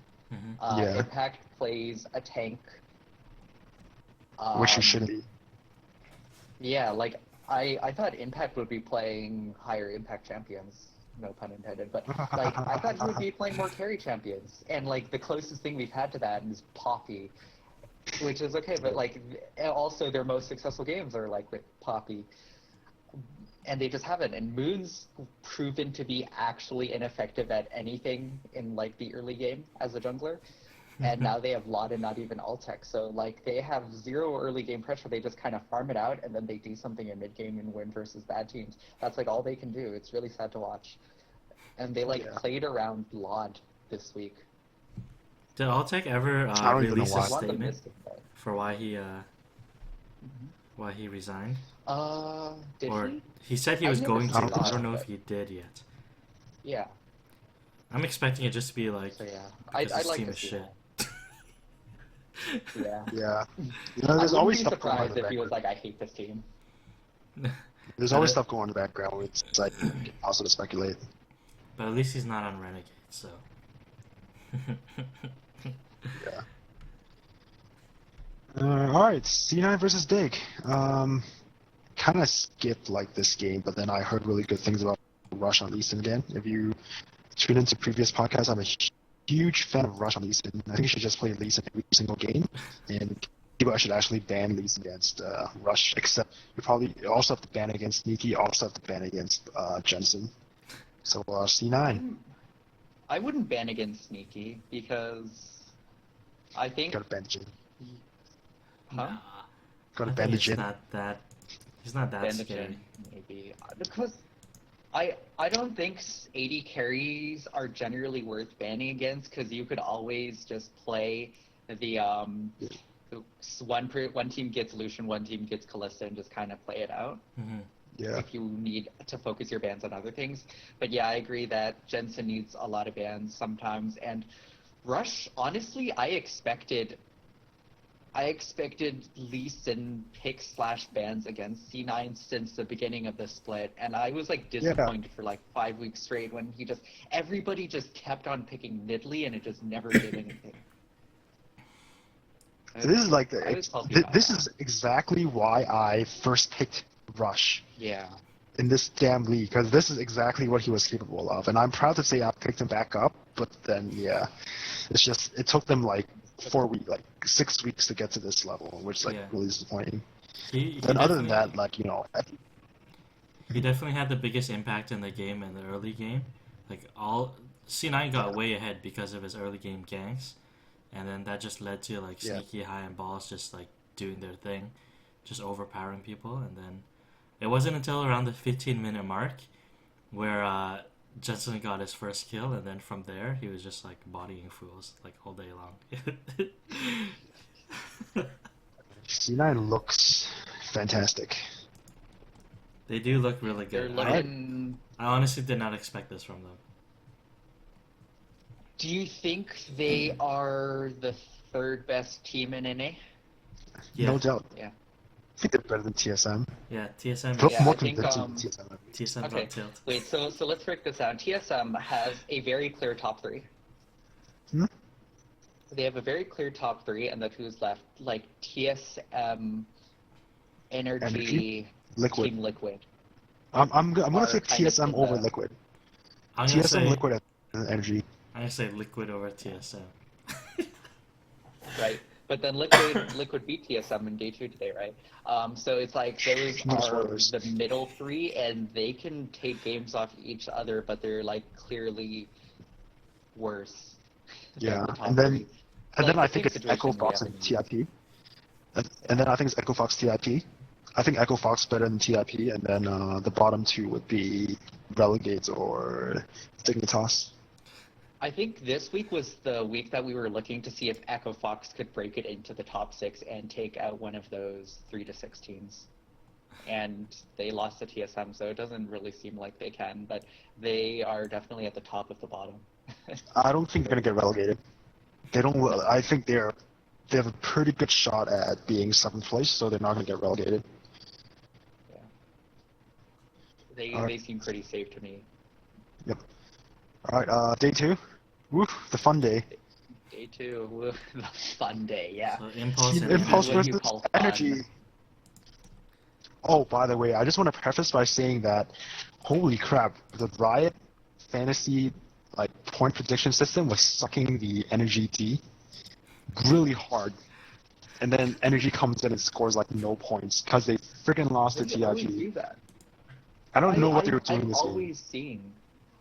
Impact plays a tank. Which he shouldn't be. Yeah, like, I thought Impact would be playing higher Impact champions. No pun intended, but like I thought he would be playing more carry champions, and like the closest thing we've had to that is Poppy, which is okay, but like also their most successful games are like with Poppy, and they just haven't. And Moon's proven to be actually ineffective at anything in like the early game as a jungler, and now they have Lot and not even Altec, so like they have 0 early game pressure. They just kind of farm it out, and then they do something in mid game and win versus bad teams. That's like all they can do. It's really sad to watch. And they like played around Lod this week. Did Altec ever release a statement for why he resigned? Did he said he was going to. I don't know if he did yet. Yeah. I'm expecting it just to be like. So yeah, I'd like team to is see shit. Yeah. Yeah. You know, there's always stuff going on in the if he was like, I hate this team. There's always stuff going on in the background. It's like also to speculate. But at least he's not on Renegade, so. Yeah. Alright, C9 versus Dig. Kind of skipped like this game, but then I heard really good things about Rush on Easton again. If you tune into previous podcasts, I'm a huge fan of Rush on Lee Sin. I think you should just play Lee Sin every single game, and people should actually ban Lee Sin against Rush. Except you probably also have to ban against Sneaky, also have to ban against Jensen. So C9. I wouldn't ban against Sneaky because I think. Gotta ban Jin. Huh? Gotta I ban think the he's Jin. not that Ban the scary. Jhin, maybe because I don't think 80 carries are generally worth banning against because you could always just play the one team gets Lucian, one team gets Kalista, and just kind of play it out. Mm-hmm. Yeah. If you need to focus your bans on other things. But yeah, I agree that Jensen needs a lot of bans sometimes. And Rush, honestly, I expected Lee Sin picks / bans against C9 since the beginning of the split, and I was like disappointed for like 5 weeks straight when everybody just kept on picking Nidalee and it just never did anything. This is like this is exactly why I first picked Rush. Yeah. In this damn league, because this is exactly what he was capable of, and I'm proud to say I picked him back up. But then, yeah, it's just it took them like 6 weeks to get to this level, which is really disappointing. And other than that, he definitely had the biggest impact in the game in the early game. Like C9 got way ahead because of his early game ganks, and then that just led to like Sneaky, High, and Balls just like doing their thing, just overpowering people. And then it wasn't until around the 15-minute mark where Jensen got his first kill, and then from there he was just like bodying fools like all day long. C9 looks fantastic. They do look really good. I honestly did not expect this from them. Do you think they are the third best team in NA? Yeah. No doubt. Yeah. I think they're better than TSM. Yeah, TSM. More I think, convincing than TSM. TSM okay. tilt. Wait, so let's break this down. TSM has a very clear top three. Hmm? They have a very clear top three, and then who's left? Like TSM, Energy, Liquid. Team Liquid. I'm gonna take kind of TSM in over the- Liquid. I'm gonna TSM, say Liquid, and Energy. I'm gonna say Liquid over TSM. Right. But then Liquid beat TSM in day 2 today, right? So it's like those No are spoilers. the middle three, and they can take games off each other, but they're like clearly worse. than Yeah, the top and then three. and Like, then I the think same it's situation Echo we Fox have and in- TIP. And then I think it's Echo Fox TIP. I think Echo Fox better than TIP, and then the bottom two would be Relegate or Dignitas. I think this week was the week that we were looking to see if Echo Fox could break it into the top 6 and take out one of those 3 to 6 teams. And they lost to TSM, so it doesn't really seem like they can, but they are definitely at the top of the bottom. I don't think they're gonna get relegated. They don't. I think they have a pretty good shot at being 7th place, so they're not gonna get relegated. Yeah. They Alright. seem pretty safe to me. Yep. All right. Day 2. Woo, the fun day. Day 2, the fun day, yeah. So Impulse and Impulse What do Energy. you versus call fun? Energy. Oh, by the way, I just want to preface by saying that, holy crap, the Riot Fantasy point prediction system was sucking the Energy D really hard. And then Energy comes in and scores no points because they freaking lost to They always do TIG. that. I don't know what they were doing this game.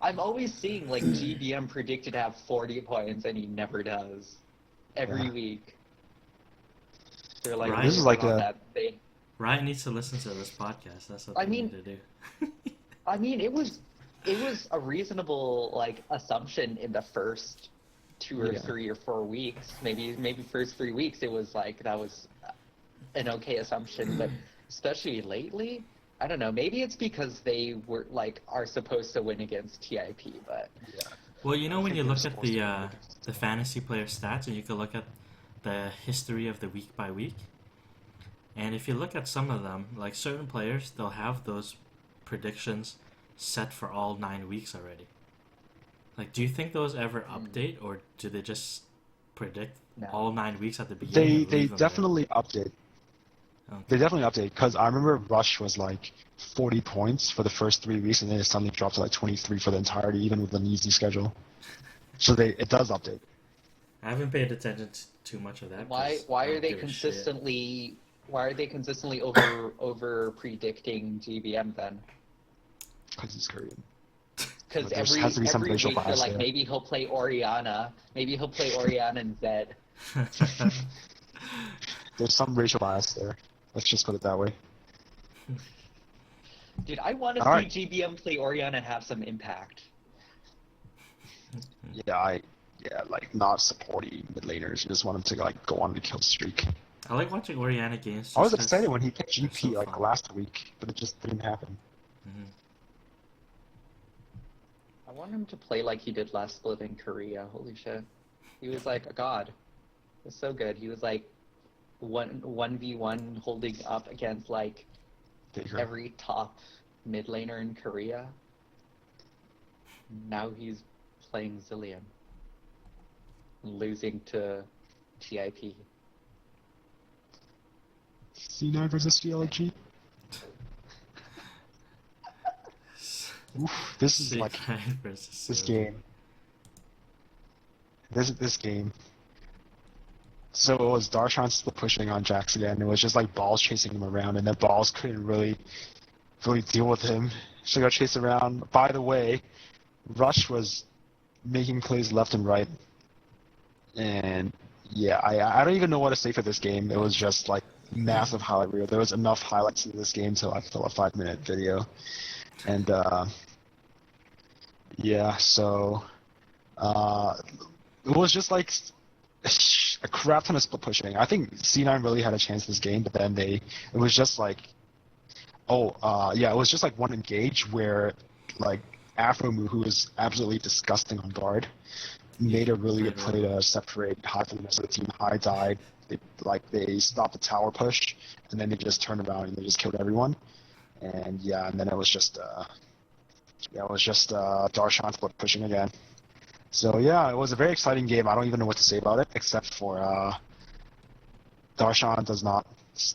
I'm always seeing GBM predicted to have 40 points and he never does. Every Yeah. week. They're like, Right. This is "We're like on a- that." Ryan needs to listen to this podcast. That's what I they mean- need to do. I mean, it was a reasonable assumption in the first 2 or Yeah. 3 or 4 weeks. Maybe first 3 weeks it was that was an okay assumption, but especially lately, I don't know. Maybe it's because they were are supposed to win against TIP, but Well, you know, when you they're look at supposed to the fantasy player stats, and you can look at the history of the week by week, and if you look at some of them, like certain players, they'll have those predictions set for all 9 weeks already. Do you think those ever update, or do they just predict No. all 9 weeks at the beginning? They and leave them there? definitely update. Okay. They definitely update, because I remember Rush was like 40 points for the first 3 weeks, and then it suddenly dropped to like 23 for the entirety, even with an easy schedule. So it does update. I haven't paid attention to too much of that. Why 'cause I are don't they give a shit. consistently over predicting GBM then? Because he's Korean. Because There has to be some every racial week they're bias like, there. maybe he'll play Oriana and Zed. There's some racial bias there. Let's just put it that way. Dude, I want to All see right. GBM play Oriana and have some impact. Yeah, like not supporting mid laners. You just want him to like go on the kill streak. I like watching Oriana games. I was just 'cause excited when he picked they're GP so like fun. last week, but it just didn't happen. Mhm. I want him to play like he did last split in Korea. Holy shit. He was like a god. It was so good. He was like 1v1 holding up against like Taker. every top mid laner in Korea. Now he's playing Zillion. Losing to TIP. C9 versus CLG. Oof, this is like C9 versus this CLG. game. This game. So it was Darshan split pushing on Jax again. It was just like balls chasing him around, and the balls couldn't really deal with him. So he got chased around. By the way, Rush was making plays left and right, and yeah, I don't even know what to say for this game. It was just like massive highlight reel. There was enough highlights in this game to like fill a 5-minute video, and yeah, so it was just like a crap ton of split pushing. I think C9 really had a chance this game, but then it was just like, it was just like one engage where like Afromu, who is absolutely disgusting on guard, made a really good play to separate High from the rest of the team. High died. They stopped the tower push, and then they just turned around and they just killed everyone. And yeah, and then it was just Darshan split pushing again. So yeah, it was a very exciting game. I don't even know what to say about it, except for Darshan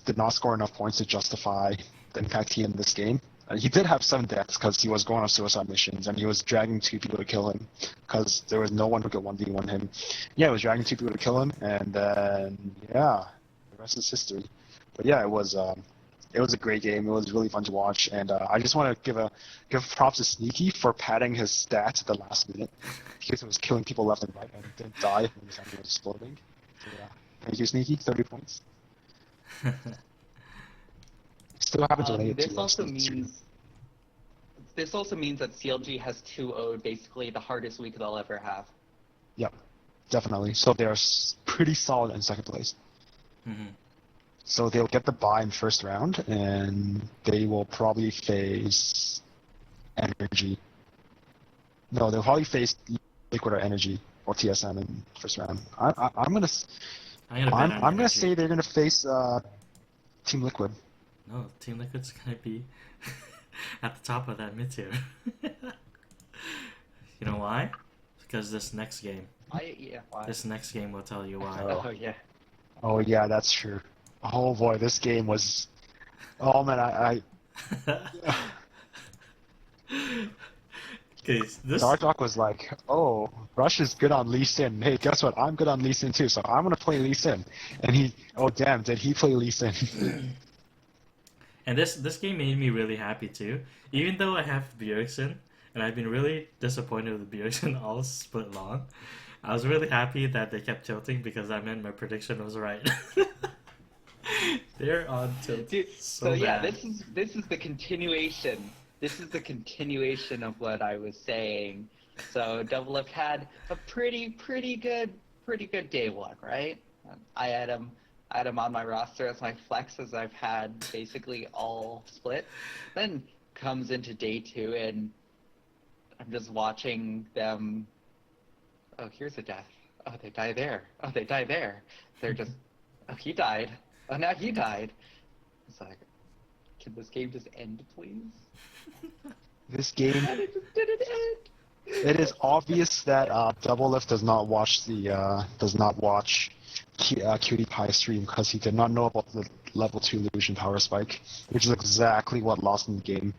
did not score enough points to justify the impact he had in this game. He did have 7 deaths because he was going on suicide missions, and he was dragging 2 people to kill him because there was no one who could 1v1 him. Yeah, he was dragging 2 people to kill him, and then yeah, the rest is history. But yeah, it was a great game. It was really fun to watch, and I just want to give props to Sneaky for padding his stats at the last minute because he was killing people left and right and didn't die when his enemy was exploding. So yeah, thank you, Sneaky. 30 points. Still haven't delayed it This too much. also means that CLG has 2-0'd basically the hardest week they'll ever have. Yep, definitely. So they're pretty solid in second place. Mm-hmm. So they'll get the bye in first round, and they will probably face Energy. No, they'll probably face Liquid or Energy or TSM in first round. I'm gonna say they're gonna face Team Liquid. No, Team Liquid's gonna be at the top of that mid tier. You know why? Because this next game. Why? This next game will tell you why. Oh yeah. Oh yeah, that's true. Oh boy, this game was. Oh man, Dark was like, oh, Rush is good on Lee Sin. Hey, guess what? I'm good on Lee Sin too, so I'm gonna play Lee Sin. And oh damn, did he play Lee Sin? And this game made me really happy too. Even though I have Bjergsen, and I've been really disappointed with Bjergsen all split long, I was really happy that they kept tilting because that meant my prediction was right. They're on tilt. Dude, so yeah, bad. this is the continuation. This is the continuation of what I was saying. So Double Up had a pretty good day one, right? I had him on my roster as my flex as I've had basically all split. Then comes into day 2 and I'm just watching them. Oh, here's a death. Oh, they die there. Oh, they die there. They're just. Oh, he died. Oh, now he died. It's like, can this game just end, please? This game. And it just didn't end. It is obvious that Double Lift does not watch Cutie Pie stream because he did not know about the level 2 illusion power spike, which is exactly what lost in the game.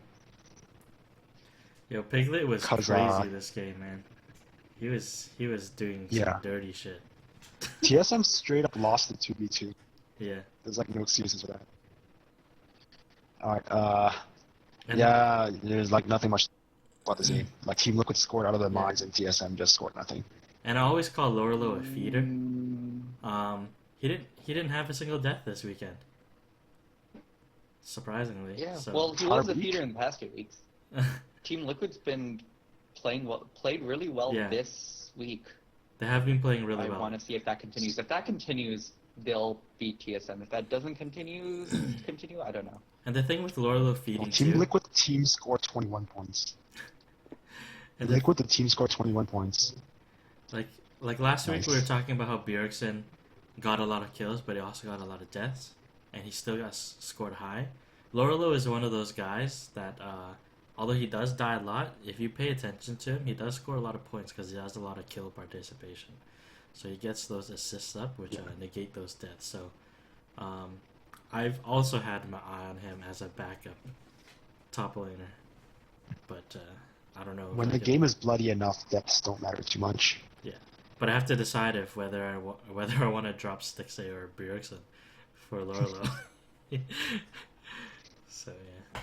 Yo, Piglet was 'Cause, crazy this game, man. He was doing some Yeah. dirty shit. TSM straight up lost the 2v2. Yeah. There's like no excuses for that. Alright, And yeah, there's like nothing much about this game. Like Team Liquid scored out of their Yeah. minds and TSM just scored nothing. And I always call Lorelo a feeder. He didn't have a single death this weekend. Surprisingly. Yeah. So. Well, he was a Week? feeder in the past 2 weeks. Team Liquid's been played really well Yeah. this week. They have been playing really I well. want to see if that continues. If that continues, they'll beat TSM. If that doesn't continue, I don't know. And the thing with Lorelo feeding Well, Team too. Liquid team scored 21 points. And Liquid the team scored 21 points. Like last week Nice. we were talking about how Bjergsen got a lot of kills, but he also got a lot of deaths, and he still got scored high. Lorelo is one of those guys that, although he does die a lot, if you pay attention to him, he does score a lot of points because he has a lot of kill participation. So he gets those assists up, which negate those deaths. So I've also had my eye on him as a backup top laner, but I don't know. When the game is bloody enough, deaths don't matter too much. But I have to decide if whether I want to drop Stixay or Bjergsen for Lorelo. So yeah.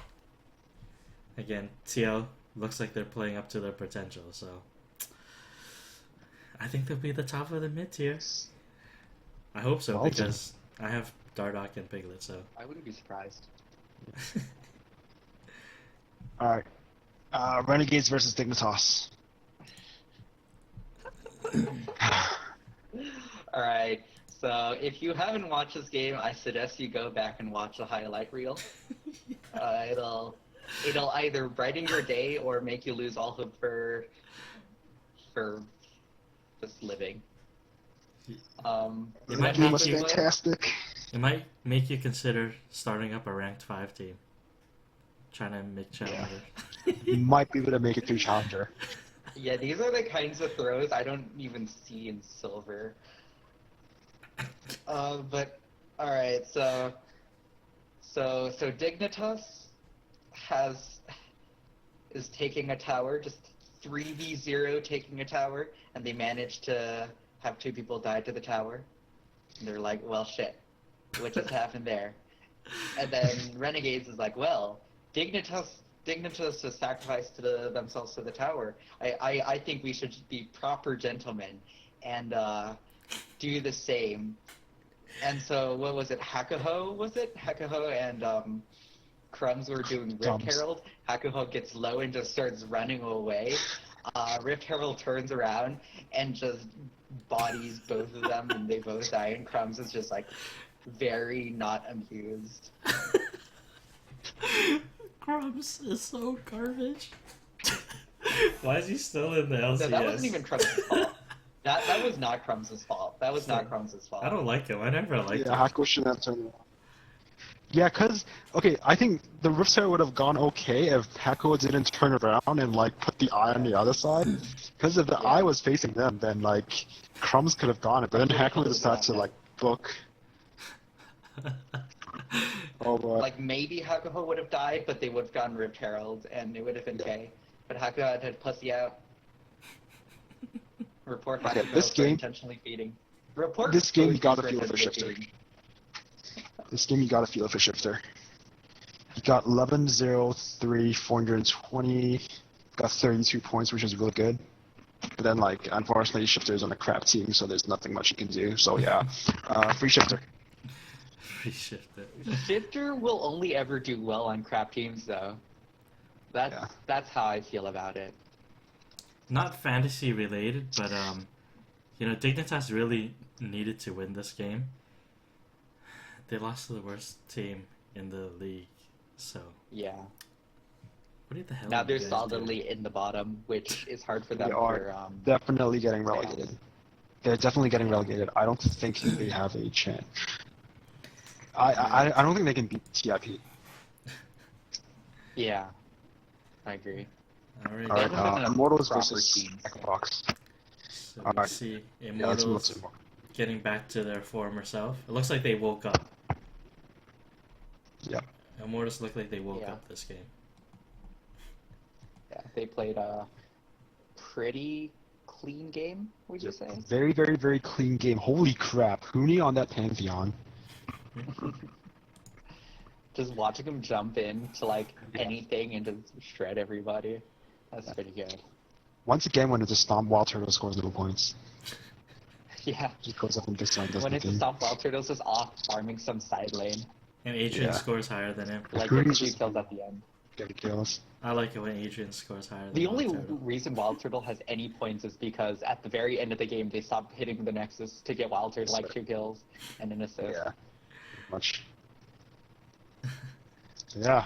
Again, TL looks like they're playing up to their potential. So I think they'll be the top of the mid tier. I hope so Well, because I have Dardoch and Piglet. So I wouldn't be surprised. Alright. Renegades versus Dignitas. Alright, so if you haven't watched this game, I suggest you go back and watch the highlight reel. It'll either brighten your day or make you lose all hope for just living. It The might game make was you- fantastic. it might make you consider starting up a ranked 5 team, trying to make challenger. You might be able to make it through Challenger. Yeah, these are the kinds of throws I don't even see in silver. But alright, so Dignitas is taking a tower, just 3v0 taking a tower, and they managed to have 2 people die to the tower. And they're like, well, shit, what just happened there? And then Renegades is like, well, Dignitas has sacrificed themselves to the tower. I think we should be proper gentlemen and do the same. And so, what was it? Hakuho, was it? Hakuho and Crumbs were doing Rift Crumbs. Herald. Hakuho gets low and just starts running away. Rift Herald turns around and just bodies both of them, and they both die. And Crumbs is just like very not amused. Crumbs is so garbage. Why is he still in the LCS? No, that wasn't even Crumbs' fault. That was not Crumbs' fault. That was not Crumbs' fault. I don't like him. I never liked Yeah, him. Hako shouldn't have turned around. Yeah, cause okay, I think the Rift Herald would have gone okay if Hako didn't turn around and like put the eye on the other side. Cause if the Yeah. eye was facing them, then like Crumbs could have gone it, but then Hako decided to like book. Oh boy. Like, maybe Hakuho would have died, but they would have gone Rift Herald, and it would have been okay. But Hakuho had pussy out. Report Okay, Hakuho this for game- intentionally feeding. Report This game you Koichi gotta for feel for intentionally Shifter. feeding. This game you gotta feel for Shifter. He got 11-0-3, 420, got 32 points, which is really good. But then, like, unfortunately, Shifter's on a crap team, so there's nothing much he can do. So yeah, free Shifter. Reshifted. Shifter will only ever do well on crap teams, though. Yeah. That's how I feel about it. Not fantasy related, but Dignitas really needed to win this game. They lost to the worst team in the league, so Yeah. what the hell? Now are they're you guys solidly in the bottom, which is hard for them. They are for, definitely getting relegated. They're definitely getting relegated. I don't think they have a chance. I don't think they can beat TIP. Yeah. I agree. doing? All Alright, They haven't been a Immortals proper versus team. Xbox. so alright. let's see. Yeah, let's move Immortals to more. getting back to their former self. It looks like they woke up. Yeah. Immortals look like they woke Yeah. up this game. Yeah, they played a pretty clean game, would you say? Very, very, very clean game. Holy crap. Huni on that Pantheon. Just watching him jump into like anything and just shred everybody. That's pretty good. Once again, when it's a Stomp, Wild Turtle scores little points. Yeah. Just goes up and does does When the it's a thing. Stomp, Wild Turtle's just off farming some side lane. And Adrian Yeah. scores higher than him. Like Huni's gets a few just- kills at the end. Getting kills. I like it when Adrian scores higher than The only Wild Turtle. reason Wild Turtle has any points is because at the very end of the game they stopped hitting the Nexus to get Wild Turtle like 2 kills and an assist. Yeah. Pretty much. Yeah,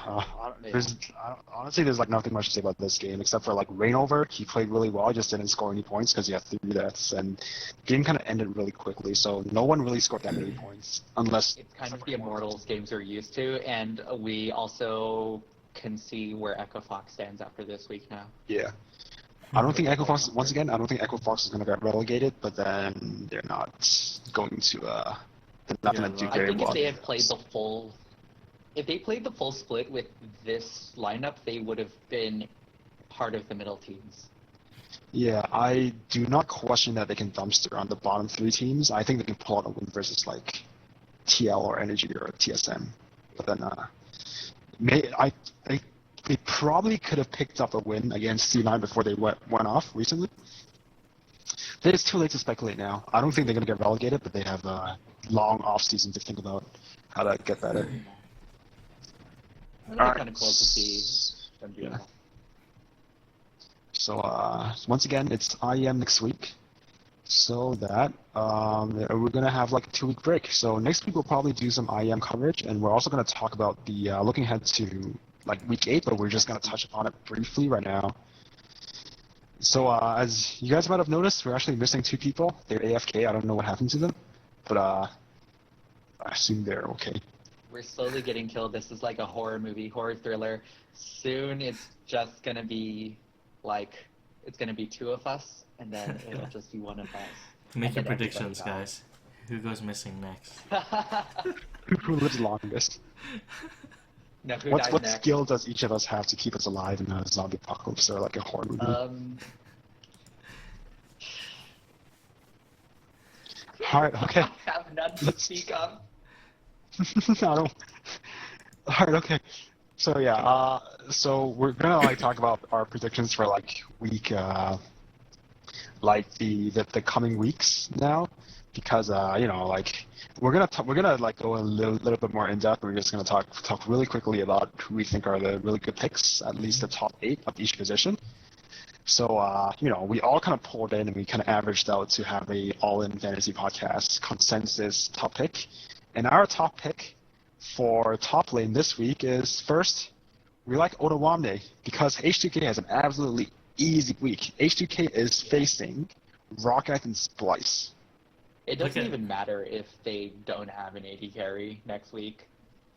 honestly, there's like nothing much to say about this game except for like Rainover. He played really well, just didn't score any points because he had 3 deaths, and the game kind of ended really quickly. So no one really scored that many points, unless It's kind of the Immortals games we're used to, and we also can see where Echo Fox stands after this week now. yeah. I don't think Echo Fox. Once again, I don't think Echo Fox is going to get relegated, but then they're not going to. They're not Yeah, going to do I I very think well. if they had played the full, if they played the full split with this lineup, they would have been part of the middle teams. Yeah, I do not question that they can dumpster on the bottom 3 teams. I think they can pull out a win versus like TL or Energy or TSM. But then, they probably could have picked up a win against C9 before they went off recently. But it's too late to speculate now. I don't think they're going to get relegated, but they have a long off season to think about how to get better. It'll be Alright. kind of cool to see them do Yeah. that. So once again, it's IEM next week. So that we're gonna have like a 2-week break. So next week we'll probably do some IEM coverage, and we're also gonna talk about the looking ahead to like week 8, but we're just gonna touch upon it briefly right now. So as you guys might have noticed, we're actually missing 2 people. They're AFK. I don't know what happened to them, but I assume they're okay. We're slowly getting killed. This is like a horror movie, horror thriller. Soon it's just gonna be like, it's gonna be 2 of us, and then it'll just be 1 of us. Make your And then predictions, everybody guys. Who goes missing next? Who lives longest? No, who What dies what next? skill does each of us have to keep us alive in a zombie apocalypse or like a horror movie? Alright, okay. I have none to speak of. I don't. Alright, okay. So yeah, so we're gonna like talk about our predictions for like week, like the coming weeks now, because you know, like we're gonna like go a little bit more in depth. We're just gonna talk really quickly about who we think are the really good picks, at least the top 8 of each position. So you know, we all kind of pulled in and we kind of averaged out to have a All-In Fantasy Podcast consensus top pick, and our top pick for top lane this week is first, we like Otawamne because H2K has an absolutely easy week. H2K is facing Rocket and Splice. It doesn't Okay. even matter if they don't have an AD carry next week.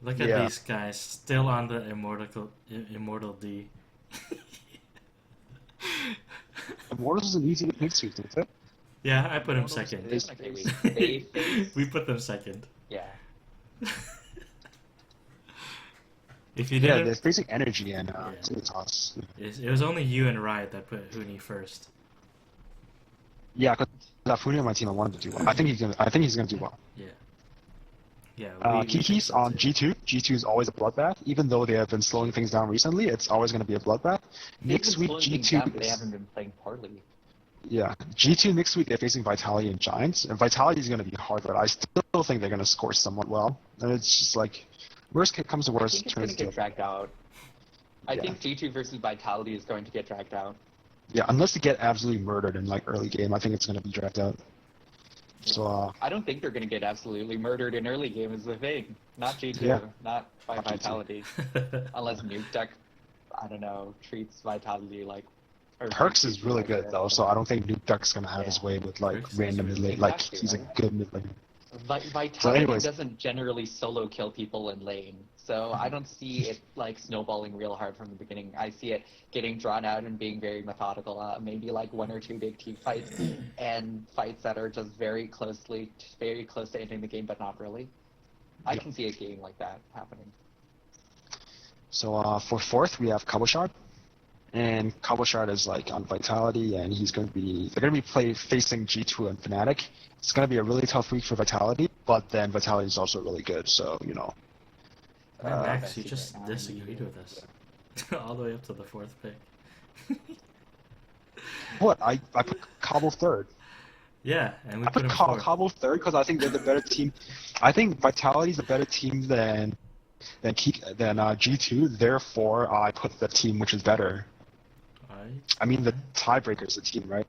Look at Yeah. these guys, still on the Immortal D. Immortals is an easy pick this week, isn't it? Yeah, I put him Immortals second. is- They have an okay week. They face, We put them second. yeah. If you Yeah, didn't, they're facing Energy and Yeah. Civitas. it was only you and Riot that put Huni first. Yeah, because Funi on my team, I wanted to do well. I think he's gonna do well. Yeah. Yeah. We Kiki's think so on too. G2. G2 is always a bloodbath. Even though they have been slowing things down recently, it's always going to be a bloodbath. They've Next been week, slowing things G2 down, but they is- haven't been playing poorly. Yeah, G2 next week they're facing Vitality and Giants, and Vitality is going to be hard, but I still think they're going to score somewhat well. And it's just like, worst case comes to I worst, think it's turns going to to get dragged out. I Yeah. think G2 versus Vitality is going to get dragged out. yeah, unless they get absolutely murdered in like early game, I think it's going to be dragged out. So I don't think they're going to get absolutely murdered in early game is the thing. Not G2, Yeah. not by Not G2. Vitality. Unless Nuke Deck, I don't know, treats Vitality like... or Perks treats is really like good a- though, so I don't think Nuke Duck's going to have his Yeah. way with like Perks is random really mid lane. good. Like Exactly, he's a right? good mid lane. Vitality anyways. doesn't generally solo kill people in lane, so I don't see it like snowballing real hard from the beginning. I see it getting drawn out and being very methodical. Maybe like 1 or 2 big team fights, and fights that are just very close to ending the game, but not really. I Yeah. can see a game like that happening. So for fourth, we have Cabochard. And Cabochard is like on Vitality, and they're going to be facing G2 and Fnatic. It's going to be a really tough week for Vitality, but then Vitality is also really good, so, Man, Max, you just disagreed with us. All the way up to the fourth pick. What? I put Cabo third. Yeah, and we I put put him fourth. Cabo third because I think they're the better team. I think Vitality's a better team than G2, therefore I put the team which is better. I mean, the tiebreaker is the team, right?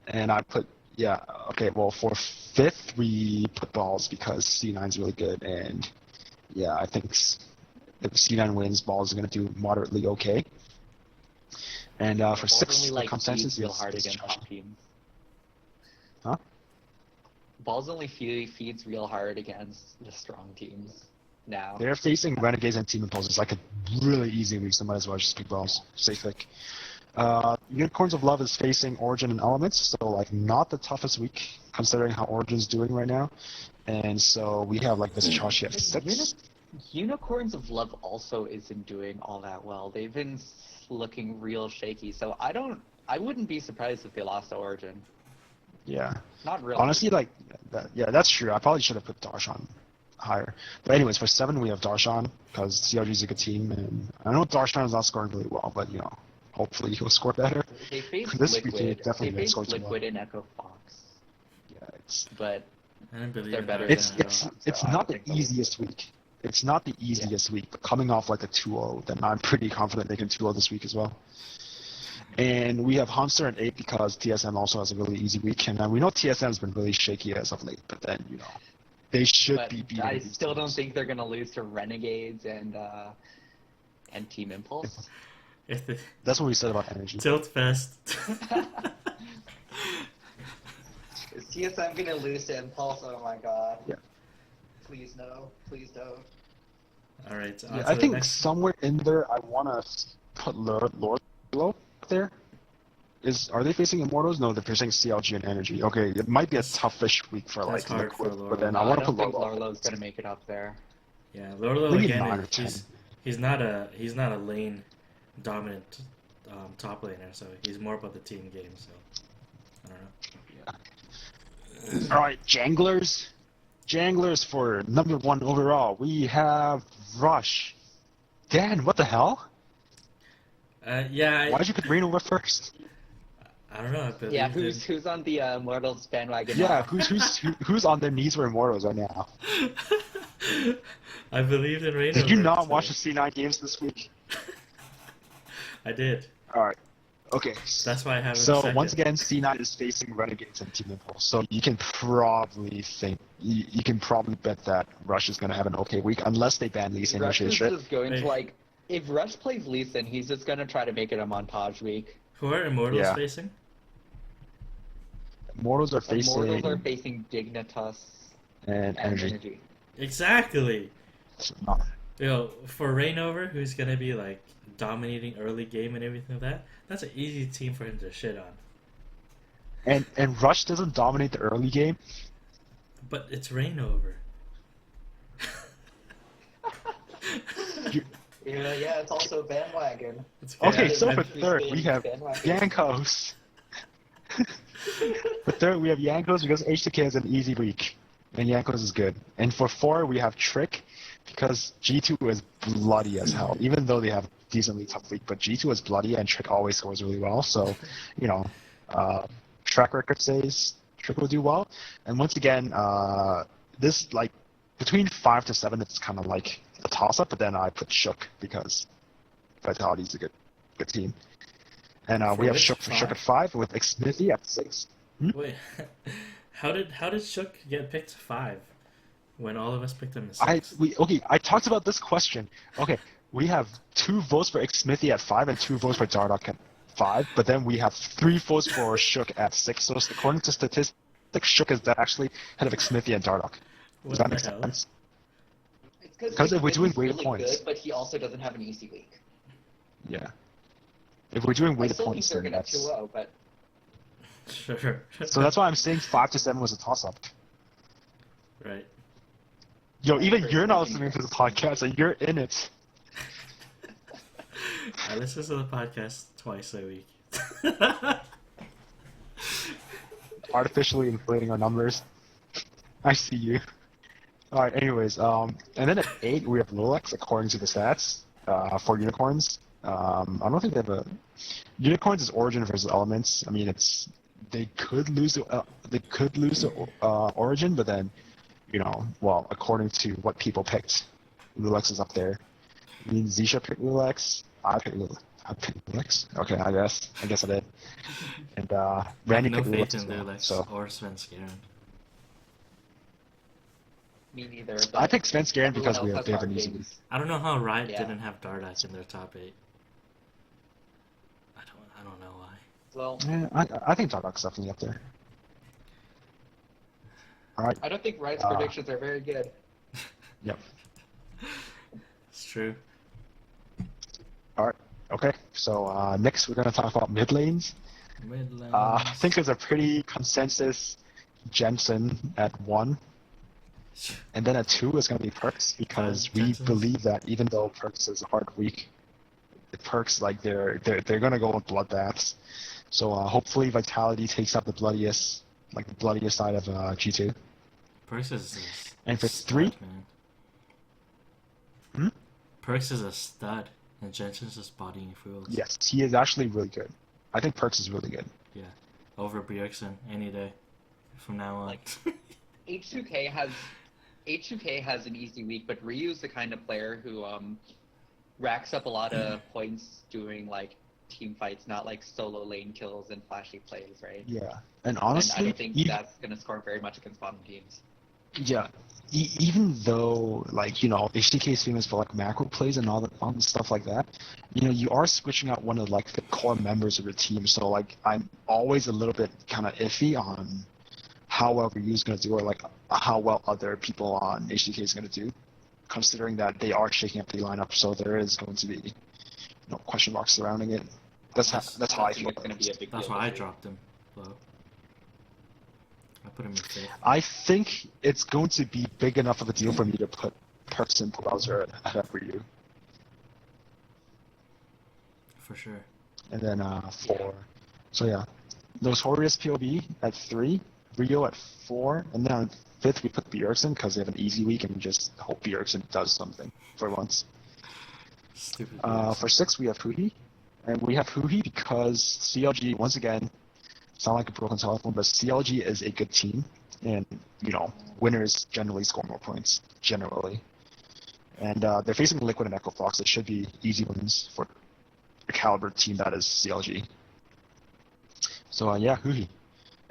And I put, well, for fifth, we put Balls because C9's really good, and I think if C9 wins, Balls is going to do moderately okay. And for sixth, only, like, consensus feeds real is hard is against Josh. top teams. Huh? Balls only feeds real hard against the strong teams now. They're facing Renegades and Team Impulse. It's like a really easy week, so might as well just pick Balls. Safe pick. Unicorns of Love is facing Origin and Elements, so like not the toughest week considering how Origin's doing right now. And so we have like this Chashi at 6. Unicorns of Love also isn't doing all that well. They've been looking real shaky, so I wouldn't be surprised if they lost to Origin. Yeah. Not really. Honestly, like, that's true. I probably should have put Darshan higher. But anyways, for 7 we have Darshan because CRG is a good team, and I know Darshan is not scoring really well, but hopefully he'll score better. They faced This Liquid. week they definitely They didn't faced score too Liquid well. and Echo Fox, Yeah, but I don't believe they're in better that. it's I not don't the think they'll lose. easiest week. It's not the easiest week, but coming off like a 2-0, then I'm pretty confident they can 2-0 this week as well. And we have Hamster at 8 because TSM also has a really easy week, and we know TSM's been really shaky as of late, but then they should But be beating. I these still don't teams. think they're gonna lose to Renegades and Team Impulse. If the That's what we said about Energy. Tilt Fest. Is TSM gonna lose to Impulse? Oh my god. Yeah. Please no. Please don't. Alright, Yeah, I think somewhere in there I want to put Lord there. Are they facing Immortals? No, they're facing CLG and Energy. Okay, it might be a toughish week for That's like hard for Liquid, Lord. but then No, I I want to don't put think Lord. Lorlo's gonna make it up there. Yeah, Lorlo Maybe again. 9 or 10. He's not a lane dominant top laner, so he's more about the team game. So I don't know. All right, Janglers. Janglers for number 1 overall. We have Rush. Dan, what the hell? Yeah. Why'd you pick Rain over first? I don't know. I believe Yeah, who's on the Immortals bandwagon Yeah, now? who's on their knees for Immortals right now? I believed in Rain. Did you not watch the C9 games this week? I did. All right. Okay. That's why I haven't. So second. once again, C9 is facing Renegades and Team Impulse. So you can probably bet that Rush is going to have an okay week unless they ban Lee Sin, Rush which is they should. just going to like, if Rush plays Lee Sin, he's just gonna try to make it a montage week. Who are Immortals Yeah. facing? Immortals are facing Dignitas and and Energy. Energy. Exactly. So, no. For Rainover, who's gonna be like dominating early game and everything like that, that's an easy team for him to shit on. And Rush doesn't dominate the early game. But it's Rainover. Yeah, it's also bandwagon. Okay, Yeah, so for I'm- third we have Yankos. For third we have Yankos because H2K has an easy week, and Yankos is good. And for 4 we have Trick because G2 is bloody as hell. Even though they have a decently tough week, but G2 is bloody and Trick always scores really well. So, track record says Trick will do well. And once again, this like between 5 to 7, it's kind of like a toss-up. But then I put Shook because Vitality's a good team. And we have Shook at 5 with Xmithy at 6. Wait, how did Shook get picked 5 when all of us picked him as 6? I talked about this question. Okay, we have 2 votes for Xmithy at 5 and 2 votes for Dardock at 5, but then we have 3 votes for Shook at 6. So according to statistics, Shook is actually head of Xmithy and Dardock. What Does that the make hell? sense? It's Because if we're doing weighted really points. good, but he also doesn't have an easy week. Yeah. If we're doing I weighted still think points, they're then gonna that's... 2-0, but Sure. So that's why I'm saying 5 to 7 was a toss-up. Right. Yo, even you're not listening to the podcast, and you're in it. I listen to the podcast twice a week. Artificially inflating our numbers. I see you. Alright, anyways, and then at 8 we have Rolex according to the stats, for unicorns. I don't think they have a... Unicorns is Origin versus Elements. I mean, they could lose the Origin, but then, you know, well, according to what people picked, Rolex is up there. I mean, Zisha picked Rolex, I picked Rolex. Okay, I guess I did. And Randy no picked faith Rolex in as well, Lulex so... or Svenskeren. Me neither. I picked Svenskeren everyone because else has they have hard an easy games. I don't know how Riot Yeah. didn't have Dardak in their top 8. I don't know why. Well, Yeah, I think Dark's definitely up there. Alright, I don't think Riot's predictions are very good. yep. It's true. Alright, okay. So next we're going to talk about mid lanes. Midlands. I think there's a pretty consensus Jensen at 1. And then at 2 is going to be Perks, because we Jensen's? believe that even though Perks is a hard week, the Perks, like, they're going to go with bloodbaths. So hopefully Vitality takes up the bloodiest side of G2. Perks is a And for stud, 3? man. Hmm? Perks is a stud, and Jensen's just bodying fools. Yes, he is actually really good. I think Perks is really good. Yeah. Over Bjergsen any day from now on. Like- H2K has an easy week, but Ryu's the kind of player who racks up a lot of points doing like team fights, not like solo lane kills and flashy plays, right? Yeah, and And honestly, I don't think that's going to score very much against bottom teams. yeah, even though, like, you know, HDK is famous for like macro plays and all the stuff like that, you know, you are switching out one of like the core members of your team. So like, I'm always a little bit kind of iffy on how well Ryu's going to do, or like how well other people on HDK is going to do, considering that they are shaking up the lineup. So there is going to be, you know, question marks surrounding it. That's how I feel. It's going to be a big That's deal why I this week. dropped him low. I put him in fifth. I think it's going to be big enough of a deal for me to put Perks and Browser ahead of Ryu. For sure. And then 4. So yeah, Notorious POB at 3, Rio at 4, and then on 5th we put Bjergsen because they have an easy week and we just hope Bjergsen does something for once. Stupid. For 6 we have Huhi, and we have Huhi because CLG, once again, sound like a broken telephone, but CLG is a good team, and, you know, winners generally score more points, generally. And they're facing Liquid and Echo Fox. It should be easy wins for a caliber team that is CLG. So yeah, Huhi.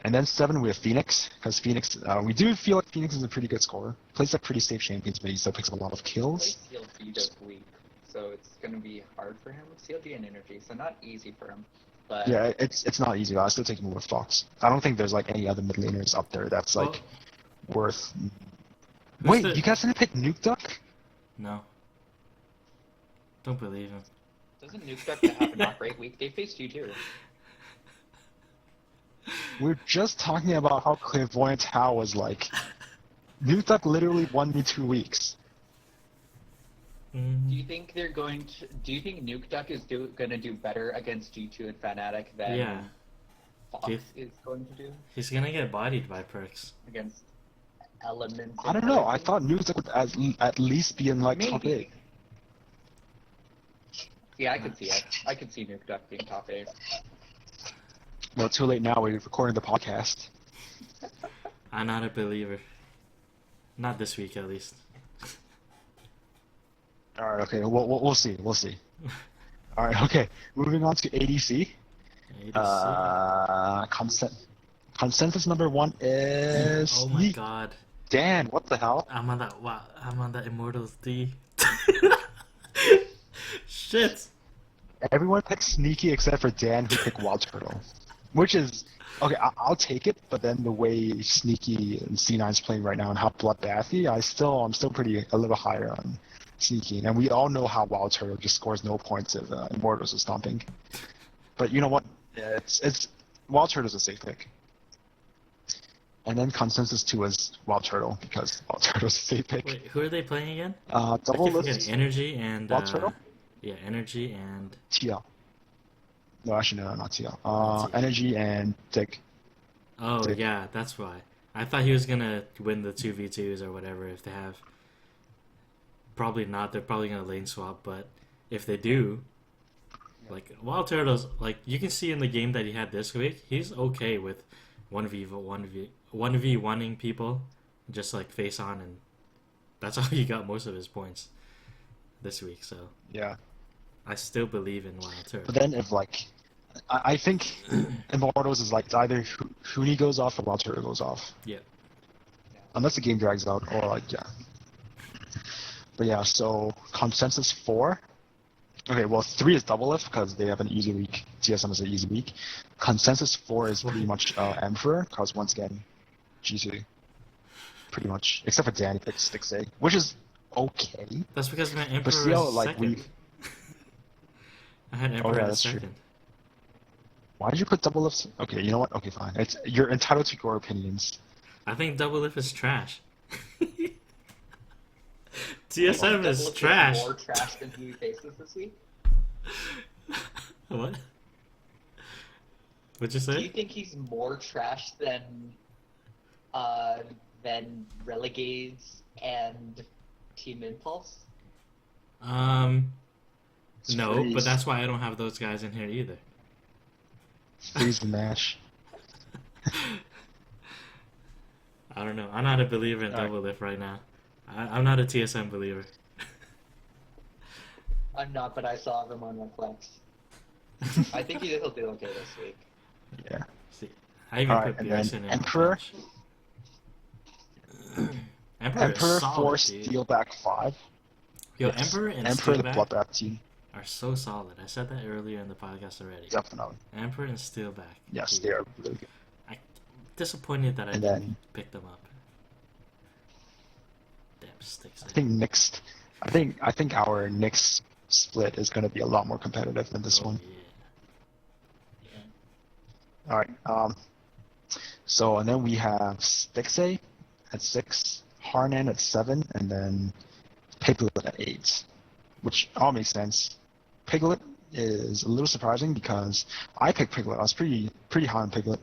And then 7 we have Phoenix, because Phoenix, we do feel like Phoenix is a pretty good scorer. Plays like pretty safe champions, but he still picks up a lot of kills. CLG does weak, so it's going to be hard for him with CLG and Energy, so not easy for him. But Yeah, it's not easy, but I still take him with Fox. I don't think there's like any other mid laners up there that's like worth. Wait, the- you guys didn't pick Nuke Duck? No. Don't believe him. doesn't Nuke start to have a not great week? They faced you too. We're just talking about how clairvoyant Tao was like. Nuke Duck literally won me 2 weeks. Do you think they're going to? Do you think Nuke Duck is going to do better against G2 and Fnatic than Yeah. Fox Do you- is going to do He's gonna get bodied by Perks. against Elements? I don't know. I thought Nuke Duck would at least be in like top 8. Yeah, I could see it. I could see Nuke Duck being top 8. Well, too late now. We're recording the podcast. I'm not a believer. Not this week, at least. All right. Okay. We'll see. We'll see. All right. Okay. Moving on to ADC. Consensus number 1 is. Oh my god. Dan, what the hell? I'm on that. Wow. I'm on that Immortals D. Shit. Everyone picked Sneaky except for Dan, who picked Wild Turtle. Which is okay. I'll take it, but then the way Sneaky and C9's playing right now and how bloodbathy, I'm still pretty a little higher on Sneaky. And we all know how Wild Turtle just scores no points if Immortals is stomping. But you know what? Yeah, it's Wild Turtle's a safe pick. And then consensus 2 is Wild Turtle because Wild Turtle's a safe pick. Wait, who are they playing again? Double I keep lift forgetting. Energy and Wild Turtle. yeah, Energy and TL. No, actually no, not TL. Not TL. Energy and Dick. Oh Dick. yeah, that's why. I thought he was gonna win the 2v2s or whatever if they have. Probably not. They're probably gonna lane swap, but if they do, like Wild Turtles, like you can see in the game that he had this week, he's okay with 1v1ing people, just like face on, and that's how he got most of his points this week. So Yeah. I still believe in Wild Turtle. But then if like, I think Immortals is like it's either Huni goes off or Wild Turtle goes off. Yeah. Unless the game drags out or like yeah. But yeah, so consensus 4. Okay, well 3 is double lift because they have an easy week. TSM is an easy week. Consensus 4 is pretty much Emperor because once again, G2. Pretty much, except for Danny picked Sticks A, which is okay. That's because my Emperor But still, is like second. I had Emperor yeah, in that's true. second. Why did you put double lifts? Okay, you know what? Okay, fine. You're entitled to your opinions. I think double lift is trash. TSM is trash. More trash than he faces this week. What? What'd you Do you say? think he's more trash than Renegades and Team Impulse? No, Freeze. but that's why I don't have those guys in here either. Freeze the mash. I don't know. I'm not a believer in double lift right now. I'm not a TSM believer. I'm not, but I saw him on my flex. I think he'll do okay this week. Yeah. See, I even Alright, put and then Pearson in. Emperor. Emperor is Emperor solid, 4 dude. Steelback 5. Yo, Yes. Emperor and Emperor the Steelback Bloodbath team. are so solid. I said that earlier in the podcast already. Definitely. Emperor and Steelback. Yes, dude. they are really good. I'm disappointed that I And didn't then- pick them up. Damn sticks. I think next. I think our next split is going to be a lot more competitive than this one. Yeah. All right. So and then we have Stixay at 6, Harnan at 7, and then Piglet at 8, which all makes sense. Piglet is a little surprising because I picked Piglet. I was pretty high on Piglet.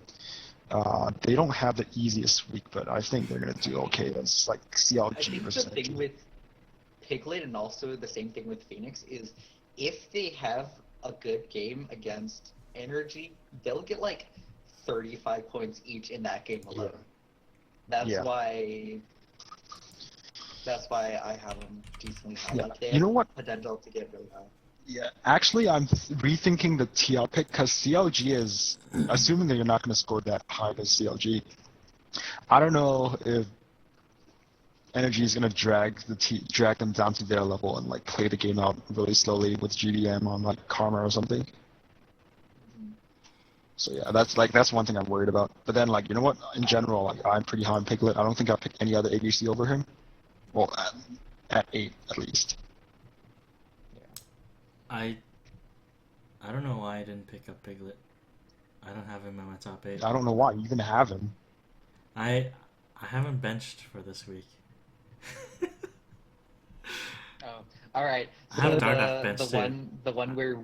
They don't have the easiest week, but I think they're gonna do okay. It's like I CLG think the versus thing NG. with Piglet and also the same thing with Phoenix is if they have a good game against Energy, they'll get like 35 points each in that game alone. That's Yeah. why I have them decently high. Yeah. Like they You know have what? potential to get really high. Yeah, actually, I'm rethinking the TL pick because CLG is assuming that you're not going to score that high as CLG. I don't know if Energy is going to drag them down to their level and like play the game out really slowly with GDM on like Karma or something. So yeah, that's one thing I'm worried about. But then like you know what? In general, like I'm pretty high on Piglet. I don't think I'll pick any other ABC over him. Well, at 8 at least. I don't know why I didn't pick up Piglet. I don't have him in my top 8. I don't know why you even have him. I haven't benched for this week. Oh, all right. I have So Dardoch bench too. the one where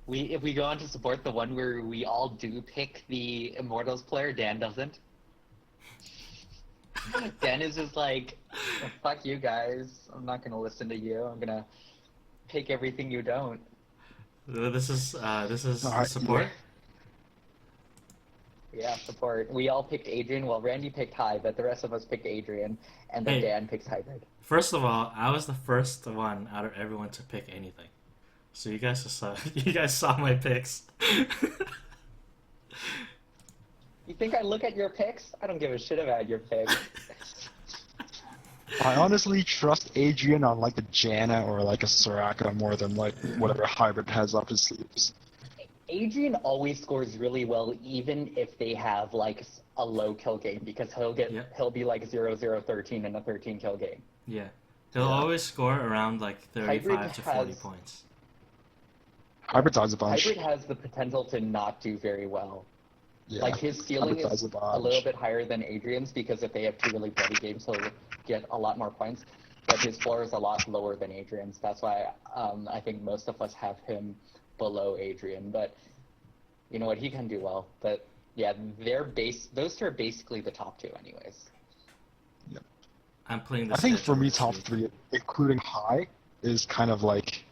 if we go on to support the one where we all do pick the Immortals player, Dan doesn't. Dan is just like, "Oh, fuck you guys. I'm not gonna listen to you. I'm gonna pick everything you don't." This is Alright, support. Yeah, support. We all picked Adrian. Well, Randy picked High, but the rest of us picked Adrian, and then Hey. Dan picks Hybrid. First of all, I was the first one out of everyone to pick anything. So you guys saw my picks. You think I look at your picks? I don't give a shit about your picks. I honestly trust Adrian on like a Janna or like a Soraka more than like whatever Hybrid has up his sleeves. Adrian always scores really well, even if they have like a low kill game, because he'll be like 0-0-13 in a 13 kill game. Yeah. He'll Yeah. always score around like 35 Hybrid to 40 has- points. Hybrid does a bunch. Hybrid has the potential to not do very well. Yeah. Like his ceiling Empathize is with a little Dodge. bit higher than Adrian's because if they have two really bloody games, he'll get a lot more points. But his floor is a lot lower than Adrian's. That's why I think most of us have him below Adrian. But you know what? He can do well. But yeah, those two are basically the top two, anyways. I'm playing the I think for schedule me, this top week. 3, including High, is kind of like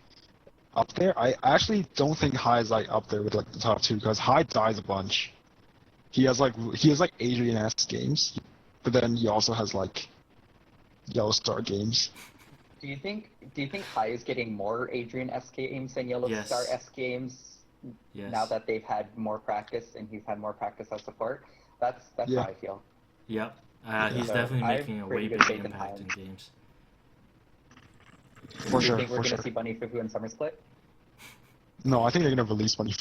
up there. I actually don't think High is like up there with like the top 2 because High dies a bunch. He has like Adrian-esque games, but then he also has like Yellowstar games. Do you think High is getting more Adrian-esque games than Yellowstar-esque games Yes. now that they've had more practice and he's had more practice as support? That's Yeah. how I feel. Yep. He's So definitely I have making a pretty way good bigger faith in impact in Hines. games. For Do you sure, think we're for going to sure. see Bunny Fufu in Summer Split? No, I think they're gonna release Bunny.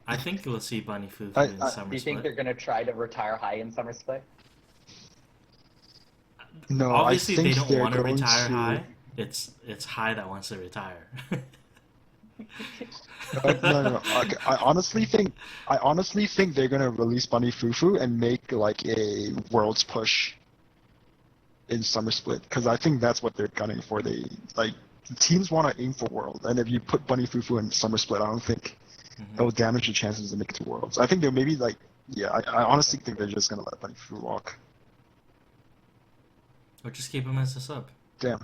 I think we'll see Bunny Fufu I- in I- Summer Do you think they're Split. going to try to retire High in Summer Split? No, Obviously, I think they don't they're want to going retire to. High. It's High that wants to retire. No. Okay, I honestly think they're gonna release Bunny Fufu and make like a Worlds push in Summer Split because I think that's what they're gunning for. They like teams want to aim for Worlds, and if you put Bunny Fufu in Summer Split, I don't think it will damage the chances to make it to Worlds. I think they'll maybe like I honestly think they're just gonna let Bunny Fufu walk. Or just keep him as a sub. Damn.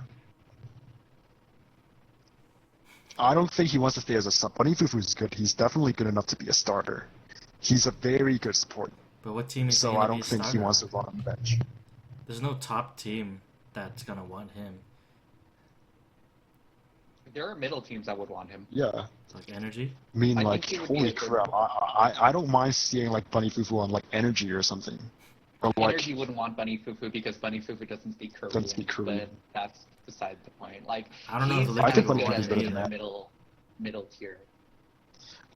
I don't think he wants to stay as a sub. Bunny Fufu is good. He's definitely good enough to be a starter. He's a very good support. But what team is he So going I to be a don't think he starter wants to on? run on the bench. There's no top team that's going to want him. There are middle teams that would want him. Yeah. Like Energy? I mean, I like, think he would be holy a good- crap. I don't mind seeing, like, Bunny Fufu on, like, Energy or something. Or, like, Energy wouldn't want Bunny Fufu because Bunny Fufu doesn't speak Korean. Doesn't speak Korean. But that's beside the point. Like, I don't know if he's Liquid I think would Bunny want Fufu's him better in than the either. middle tier.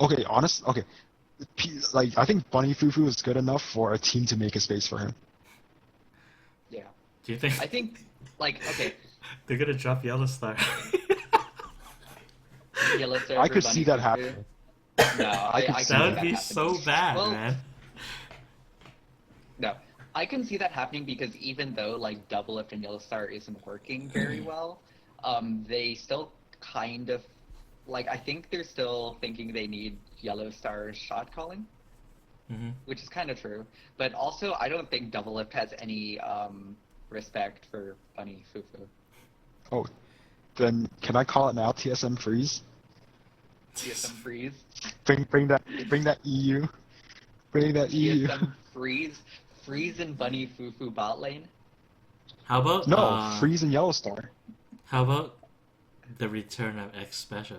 okay, okay. Like, I think Bunny Fufu is good enough for a team to make a space for him. Yeah. Do you think I think, like, okay, they're going to drop Yellowstar? Yellowstar I for could Bunny see that Fufu. happening. No, I could can see see That would that be happening. so bad, Well, man. No, I can see that happening because even though like Double Lift and Yellowstar isn't working very well, they still kind of like I think they're still thinking they need Yellowstar's shot calling, which is kind of true. But also, I don't think Double Lift has any respect for Bunny Fufu. Oh, then can I call it now, TSM Freeze? TSM Freeze. Bring that EU. Bring that EU. TSM Freeze and Bunny Fufu bot lane. How about No, Freeze and Yellowstar. How about the return of X Special?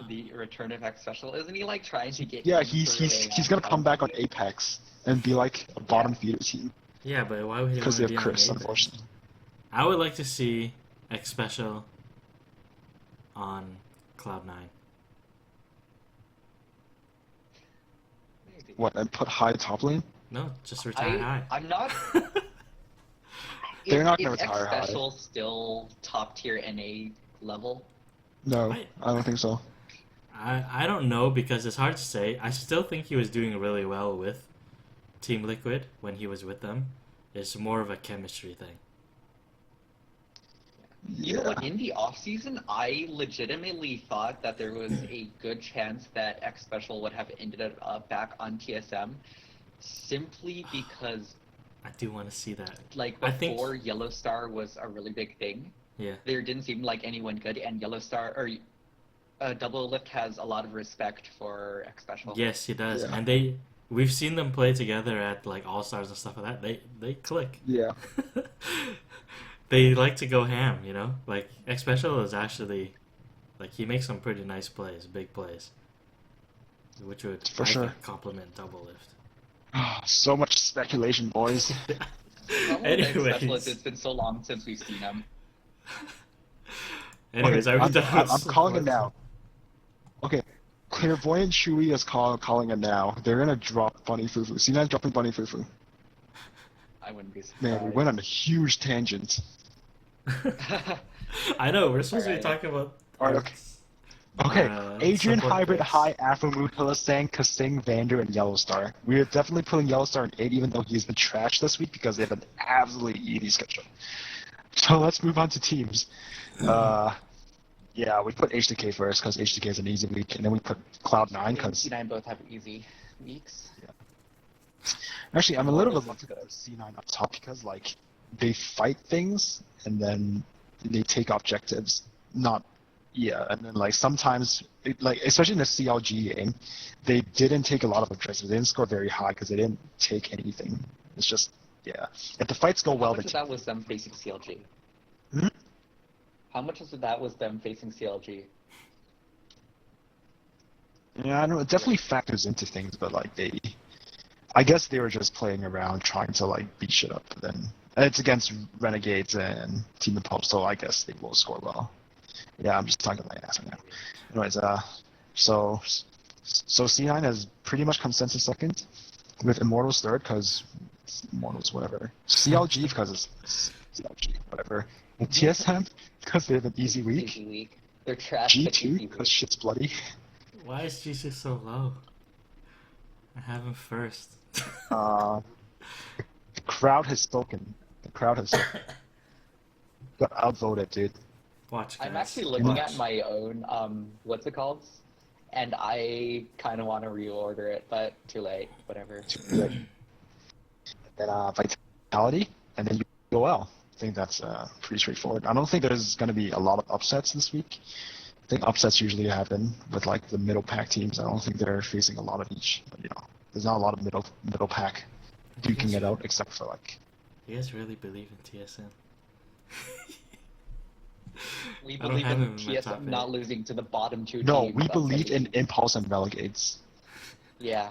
The return of X Special, isn't he like trying to get? Yeah, in he's for gonna come back on Apex and be like a bottom feeder team Yeah, but why would he want because to they be have on Chris, Apex? unfortunately. I would like to see X Special on Cloud9. Maybe. What, and put High top lane? No, just retire High. I'm not. They're not gonna is retire High. X Special still top tier NA level? No, Right. I don't think so. I don't know because it's hard to say. I still think he was doing really well with Team Liquid when he was with them. It's more of a chemistry thing. You know Yeah. what? In the off season, I legitimately thought that there was a good chance that X Special would have ended up back on TSM, simply because I do want to see that. like I think- before Yellowstar was a really big thing. Yeah. There didn't seem like anyone good, and Yellowstar or Double Lift has a lot of respect for X Special. Yes, he does. Yeah. And we've seen them play together at like All Stars and stuff like that. They click. Yeah. They like to go ham, you know? Like X Special is actually like he makes some pretty nice plays, big plays. Which would For I sure. think complement Double Lift. So much speculation, boys. The problem with X Special is Anyways. it's been so long since we've seen him. Anyways, Okay, are we done? I'm calling it now. Okay, Clairvoyant Chewy is calling it now. They're gonna drop Bunny Fufu. C9's dropping Bunny Fufu. I wouldn't be surprised. Man, we went on a huge tangent. I know, we're supposed to be Alright. talking about Alright, okay. Okay, Adrian, support Hybrid, picks. High, Afromood, Hillisang, Kasing, Vander, and Yellowstar. We are definitely putting Yellowstar in 8, even though he's been trashed this week because they have an absolutely easy schedule. So let's move on to teams. Yeah, we put H2K first because H2K is an easy week, and then we put Cloud9 because... C9 both have easy weeks. Actually, I'm a little Immortals is reluctant to good. put C9 up top because, like, they fight things, and then they take objectives. Not... Yeah, and then, like, sometimes, like, especially in the CLG game, they didn't take a lot of objectives. They didn't score very high because they didn't take anything. It's just, yeah. If the fights go How well, much they of that was them facing CLG? Hmm? How much of that was them facing CLG? Yeah, I know it definitely factors into things, but like I guess they were just playing around trying to like beat shit up. But then and it's against Renegades and Team of Pulp, so I guess they will score well. Yeah, I'm just talking my ass right now. Anyways, so C9 is pretty much consensus second, with Immortals third because Immortals whatever. CLG because it's CLG whatever. And TSM because they have an easy week. Easy week. They're trash, but G2 easy because week. shit's bloody. Why is Jesus so low? I have him first. The crowd has spoken. The crowd has got outvoted, dude. Watch, guys. I'm actually looking Watch. at my own, what's it called? And I kind of want to reorder it, but too late. Whatever. Then Vitality, and then UOL. I think that's pretty straightforward. I don't think there's going to be a lot of upsets this week. I think upsets usually happen with like the middle pack teams. I don't think they're facing a lot of each. But, there's not a lot of middle pack duking it out except for like. You guys really believe in TSM? We I don't believe have in him in my top TSM not eight. losing to the bottom two No, teams. we That's believe in amazing. Impulse and Relegades. Yeah.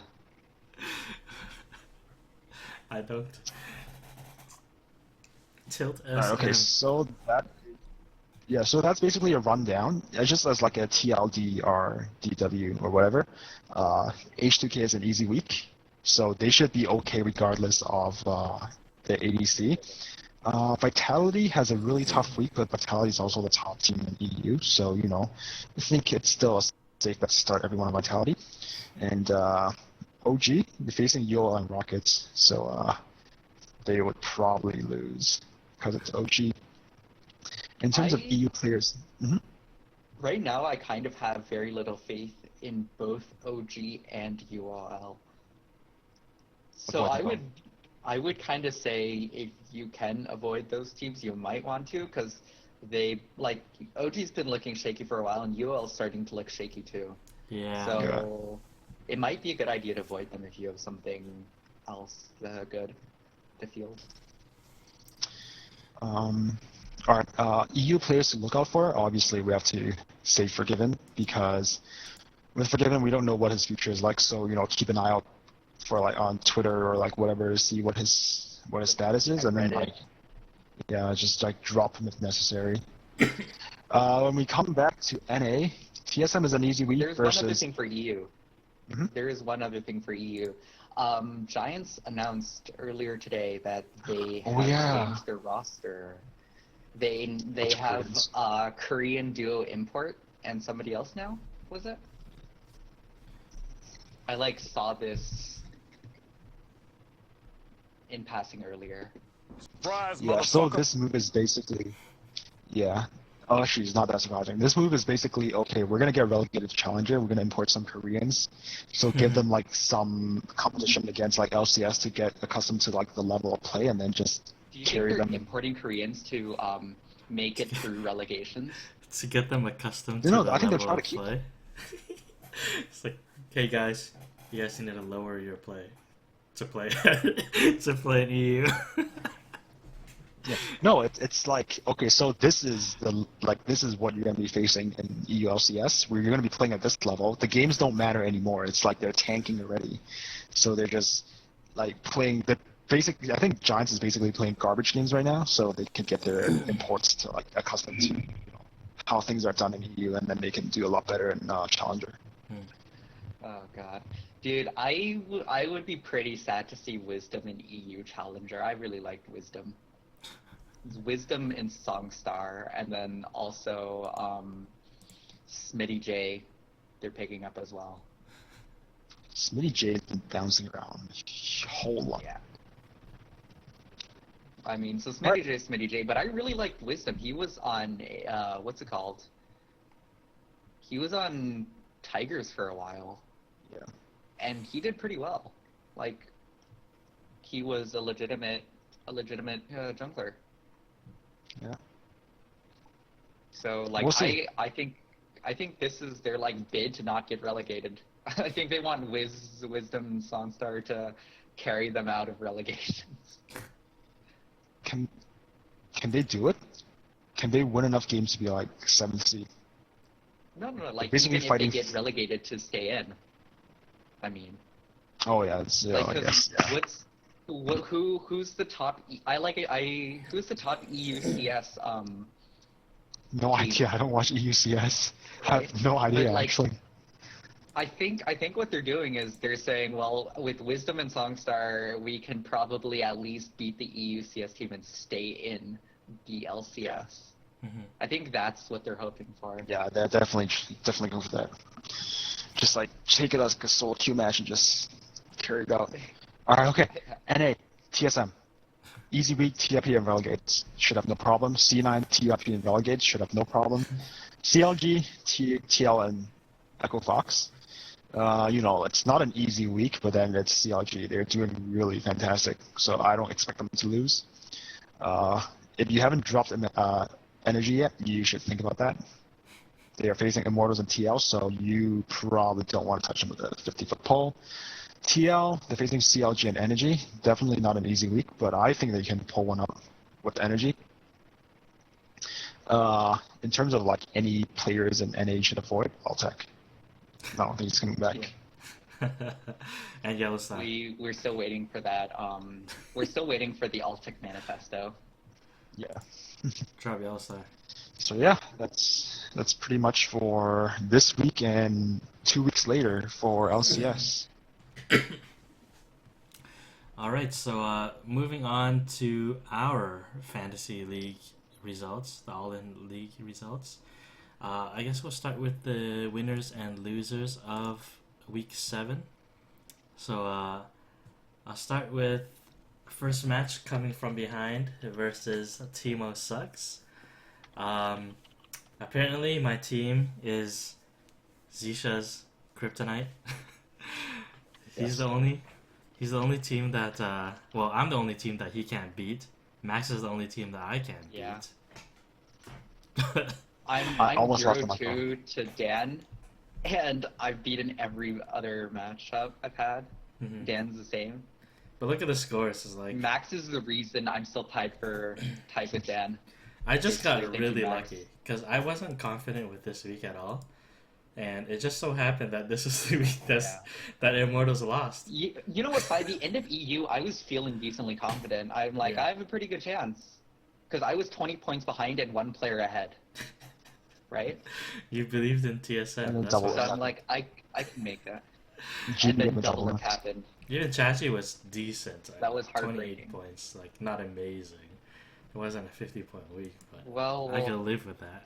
I don't. Tilt SM. Alright, okay, so that's basically a rundown. It's just as like a TLD or DW or whatever. H2K is an easy week, so they should be okay regardless of the ADC. Vitality has a really tough week, but Vitality is also the top team in EU, so I think it's still a safe bet to start everyone on Vitality. And OG, they're facing UOL and Rockets, so they would probably lose because it's OG. In terms of EU players, Right now, I kind of have very little faith in both OG and URL. So I would kind of say if you can avoid those teams, you might want to, because OG's been looking shaky for a while, and UL's starting to look shaky too. Yeah. So it might be a good idea to avoid them if you have something else good to field. Alright, EU players to look out for, obviously we have to say Forgiven, because with Forgiven we don't know what his future is like, so keep an eye out for like on Twitter or like whatever to see what his status is, and then just like drop him if necessary. When we come back to NA, TSM is an easy week There's versus... one other thing for EU. There is one other thing for EU. Giants announced earlier today that they have changed their roster. They have Korean duo import and somebody else now, was it? I saw this in passing earlier. Surprise, Yeah, so this move is basically oh, actually, it's not that surprising. This move is basically, okay, we're going to get relegated to Challenger, we're going to import some Koreans, so give them, like, some competition against, like, LCS to get accustomed to, like, the level of play, and then just carry them. Do you think they're importing Koreans to make it through relegations? To get them accustomed to the I think they're level trying of to keep play. It's like, okay guys, you guys need to lower your play to play to play in EU. Yeah. No, it's like, okay, so this is this is what you're going to be facing in EU LCS, where you're going to be playing at this level. The games don't matter anymore. It's like they're tanking already. So they're just like playing I think Giants is basically playing garbage games right now, so they can get their imports to like accustomed to how things are done in EU, and then they can do a lot better in Challenger. Oh god. Dude, I would be pretty sad to see Wisdom in EU Challenger. I really liked Wisdom. Wisdom in Songstar, and then also Smitty J, they're picking up as well. Smitty J has been bouncing around a whole lot. Yeah. I mean, so Smitty J, but I really liked Wisdom. He was on, what's it called? He was on Tigers for a while. Yeah. And he did pretty well. Like, he was a legitimate jungler. Yeah. So, like, We'll see. I think this is their, like, bid to not get relegated. I think they want Wisdom and Songstar to carry them out of relegations. Can they do it? Can they win enough games to be like 7th seed? No, like, basically even fighting if they get relegated to stay in. I mean. Oh yeah, it's, Like, I guess. Yeah. Who's the top? Who's the top EUCS? No idea. I don't watch EUCS. I Right. have no idea But, like, actually. I think what they're doing is they're saying, well, with Wisdom and Songstar, we can probably at least beat the EUCS team and stay in the LCS. Mm-hmm. I think that's what they're hoping for. Yeah, they're definitely go for that. Just like take it as a solo queue match and just carry it out. All right, okay. NA, TSM, easy week. TIP and Relegates should have no problem. C9, TIP and Relegates should have no problem. CLG, TL and Echo Fox. It's not an easy week, but then it's CLG. They're doing really fantastic, so I don't expect them to lose. If you haven't dropped energy yet, you should think about that. They are facing Immortals and TL, so you probably don't want to touch them with a 50-foot pole. TL, they're facing CLG and Energy. Definitely not an easy week, but I think they can pull one up with Energy. In terms of like any players in NA should avoid, Altec. I don't think he's coming back. Yeah. And Yellowstar. We're still waiting for that. We're still waiting for the Altec manifesto. Yeah. Drop Yellowstar. So yeah, that's pretty much for this week and 2 weeks later for LCS. All right, so moving on to our fantasy league results, the All-In League results. I guess we'll start with the winners and losers of week 7. So I'll start with first match coming from behind versus Timo Sucks. Apparently my team is Zisha's kryptonite. He's Yes. He's the only team that I'm the only team that he can't beat. Max is the only team that I can't Yeah. beat. I'm almost lost 0-2 to Dan, and I've beaten every other matchup I've had. Mhm. Dan's the same. But look at the scores. It's like Max is the reason I'm still tied with Dan. I just got Thank you, really Max. lucky because I wasn't confident with this week at all, and it just so happened that this is the week that Immortals lost. You know what? By the end of EU, I was feeling decently confident. I'm like, Yeah. I have a pretty good chance. Because I was 20 points behind and 1 player ahead. Right? You believed in TSM. And then That's double So why. I'm like, I can make that. And GBM then with double double it happened. Even Chachi was decent. That was 28 heartbreaking. points, like not amazing. It wasn't a 50-point week, but Well, I can live with that.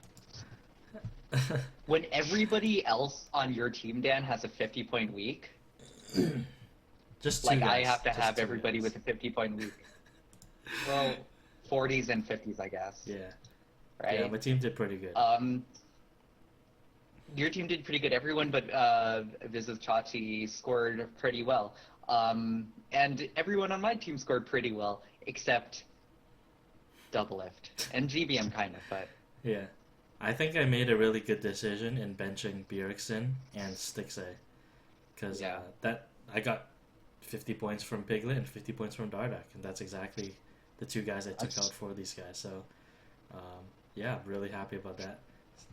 when everybody else on your team, Dan, has a 50-point week, Just two like guys. I have to Just have two everybody guys. with a 50-point week. Well, 40s and 50s, I guess. Yeah. Right? Yeah, my team did pretty good. Your team did pretty good. Everyone but Viz Chachi scored pretty well. And everyone on my team scored pretty well, except Double Lift. And GBM kind of, but... Yeah. I think I made a really good decision in benching Bjergsen and Stixay. Because Yeah. I got 50 points from Piglet and 50 points from Dardak, and that's exactly the two guys I took Nice. out for these guys. So, yeah, I'm really happy about that.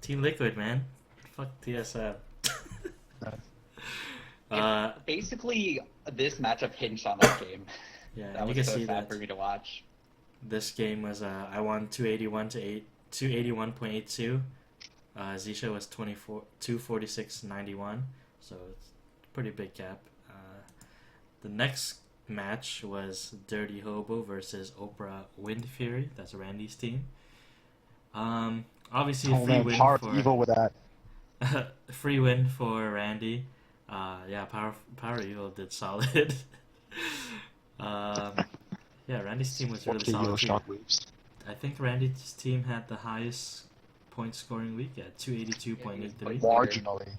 Team Liquid, man. Fuck TSM. Basically, this matchup hinged on that game. Yeah, That and you was can so see sad that for me to watch. this game was I won 281.82. Zisha was 246.91, so it's a pretty big gap. The next match was Dirty Hobo versus Oprah Wind Fury. That's Randy's team. Obviously, Oh free man, win Power for Evil with that. Free win for Randy. Yeah, Power Evil did solid. um, yeah, Randy's team was really 4K Yellow solid too. Shockwaves. I think Randy's team had the highest point scoring week at 282.83. Marginally.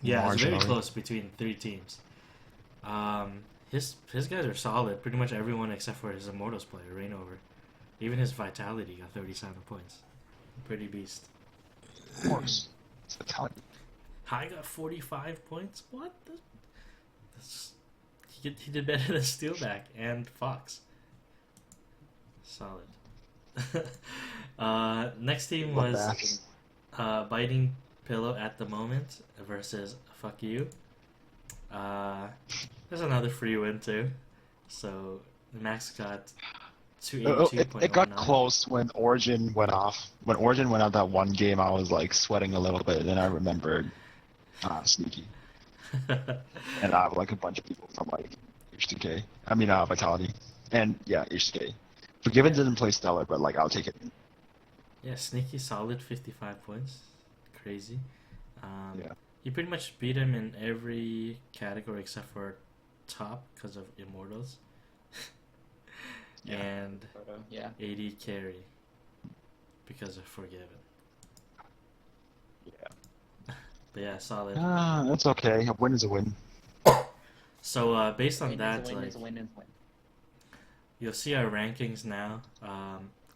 Yeah, it's very Marginally. close between three teams. His guys are solid. Pretty much everyone except for his Immortals player, Rainover. Even his Vitality got 37 points. Pretty beast. Of course. It's Vitality. High got 45 points? What? He did better than Steelback and Fox. Solid. Next team was Biting Pillow at the moment versus Fuck You. There's another free win too. So Max got 282.19. It got close when Origin went off. When Origin went out that one game, I was like sweating a little bit, and then I remembered Sneaky. And I have like a bunch of people from like H2K. I mean Vitality. And yeah, H2K. Forgiven didn't play stellar, but like I'll take it. Yeah, Sneaky solid 55 points. Crazy. Yeah. You pretty much beat him in every category except for top because of Immortals. Yeah. And Yeah. 80 carry because of Forgiven. Yeah. But yeah, solid. That's okay. A win is a win. So based on Win that, is a win, like is a win, is a win. you'll see our rankings now.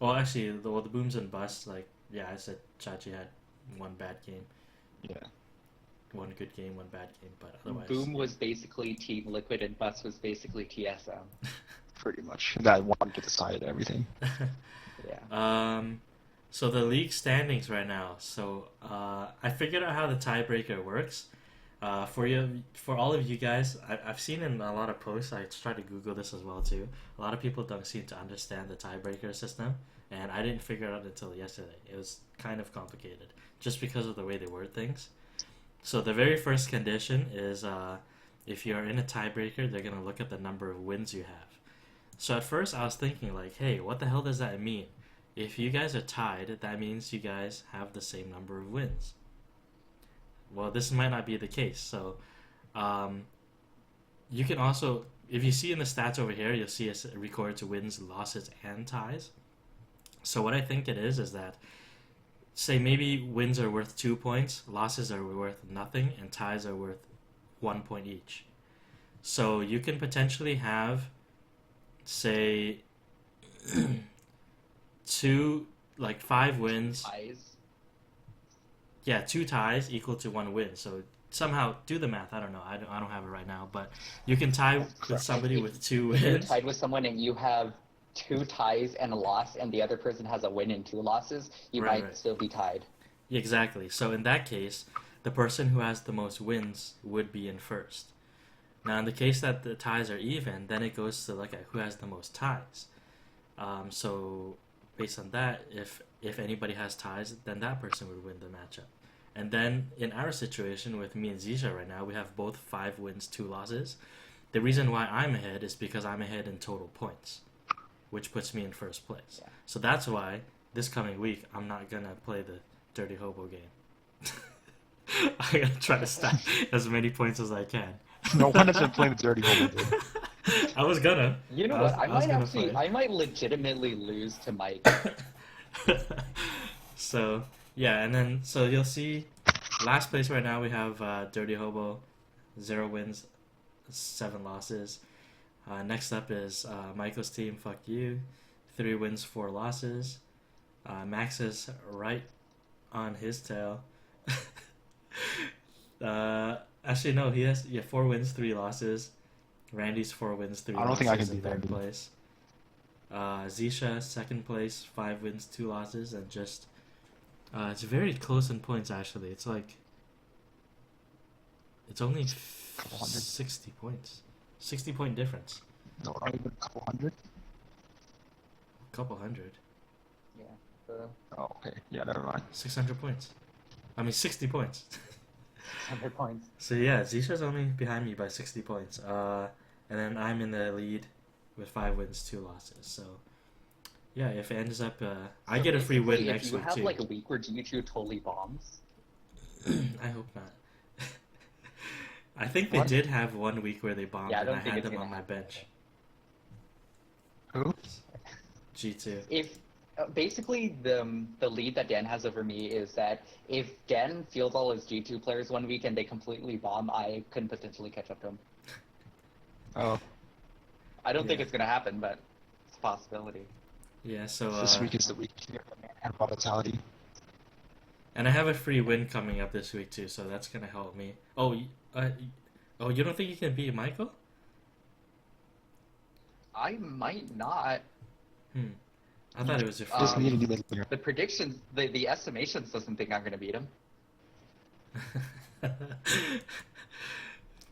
Well, actually, the booms and busts. Like yeah, I said Chachi had one bad game, Yeah. one good game, one bad game, but otherwise. Boom was basically Team Liquid and Bust was basically TSM. Pretty much. That one to decide everything. Yeah. So the league standings right now. So I figured out how the tiebreaker works. For all of you guys, I've seen in a lot of posts. I tried to Google this as well too. A lot of people don't seem to understand the tiebreaker system, and I didn't figure it out until yesterday. It was kind of complicated, just because of the way they word things. So the very first condition is if you're in a tiebreaker, they're gonna look at the number of wins you have. So at first I was thinking like, hey, what the hell does that mean? If you guys are tied, that means you guys have the same number of wins. Well, this might not be the case. So you can also, if you see in the stats over here, you'll see it record to wins, losses, and ties. So what I think it is that, say maybe wins are worth 2 points, losses are worth nothing, and ties are worth 1 point each. So you can potentially have, say, 5 wins. Ties. Yeah, 2 ties equal to 1 win. So somehow do the math. I don't know. I don't have it right now, but you can tie with somebody with 2 If you're wins. tied with someone and you have 2 ties and a loss, and the other person has a win and 2 losses, you might still be tied. Exactly. So in that case, the person who has the most wins would be in first. Now, in the case that the ties are even, then it goes to look at who has the most ties. So based on that, if anybody has ties, then that person would win the matchup. And then in our situation with me and Zisha right now, we have both 5 wins, 2 losses. The reason why I'm ahead is because I'm ahead in total points, which puts me in first place. Yeah. So that's why this coming week I'm not gonna play the Dirty Hobo game. I'm gonna try to stack as many points as I can. No one has been playing the Dirty Hobo game. I was gonna. You know what? I might legitimately lose to Mike. So yeah, and then so you'll see, last place right now we have Dirty Hobo, 0 wins, 7 losses. Next up is Michael's team. Fuck You, 3 wins, 4 losses. Max is right on his tail. Actually, no, he has 4 wins, 3 losses. Randy's 4 wins, 3 I don't losses think I can in beat third Randy. place. Zisha, second place, 5 wins, 2 losses, and just it's very close in points. Actually, it's like it's only 60 points, 60-point difference. No, not even a couple hundred. A couple hundred. Yeah. Oh, okay. Yeah, never mind. 600 points. I mean, 60 points. 100 points. So yeah, Zisha's only behind me by 60 points. And then I'm in the lead with 5 wins, 2 losses. So yeah, if it ends up, I get a free win next if you week have too. like a week where G2 totally bombs, I hope not. I think they What? did have one week where they bombed, Yeah, I and don't I think had it's them gonna on my happen. bench. Who? G2. If basically the lead that Dan has over me is that if Dan fields all his G2 players one week and they completely bomb, I can potentially catch up to him. Oh, I don't think Yeah. it's gonna happen, but it's a possibility. Yeah, so this week is the week to get the man and vitality. and I have a free win coming up this week too, so that's gonna help me. Oh, you don't think you can beat Michael? I might not. I thought it was your Just free need a week. new mid laner. The predictions, the estimations doesn't think I'm gonna beat him.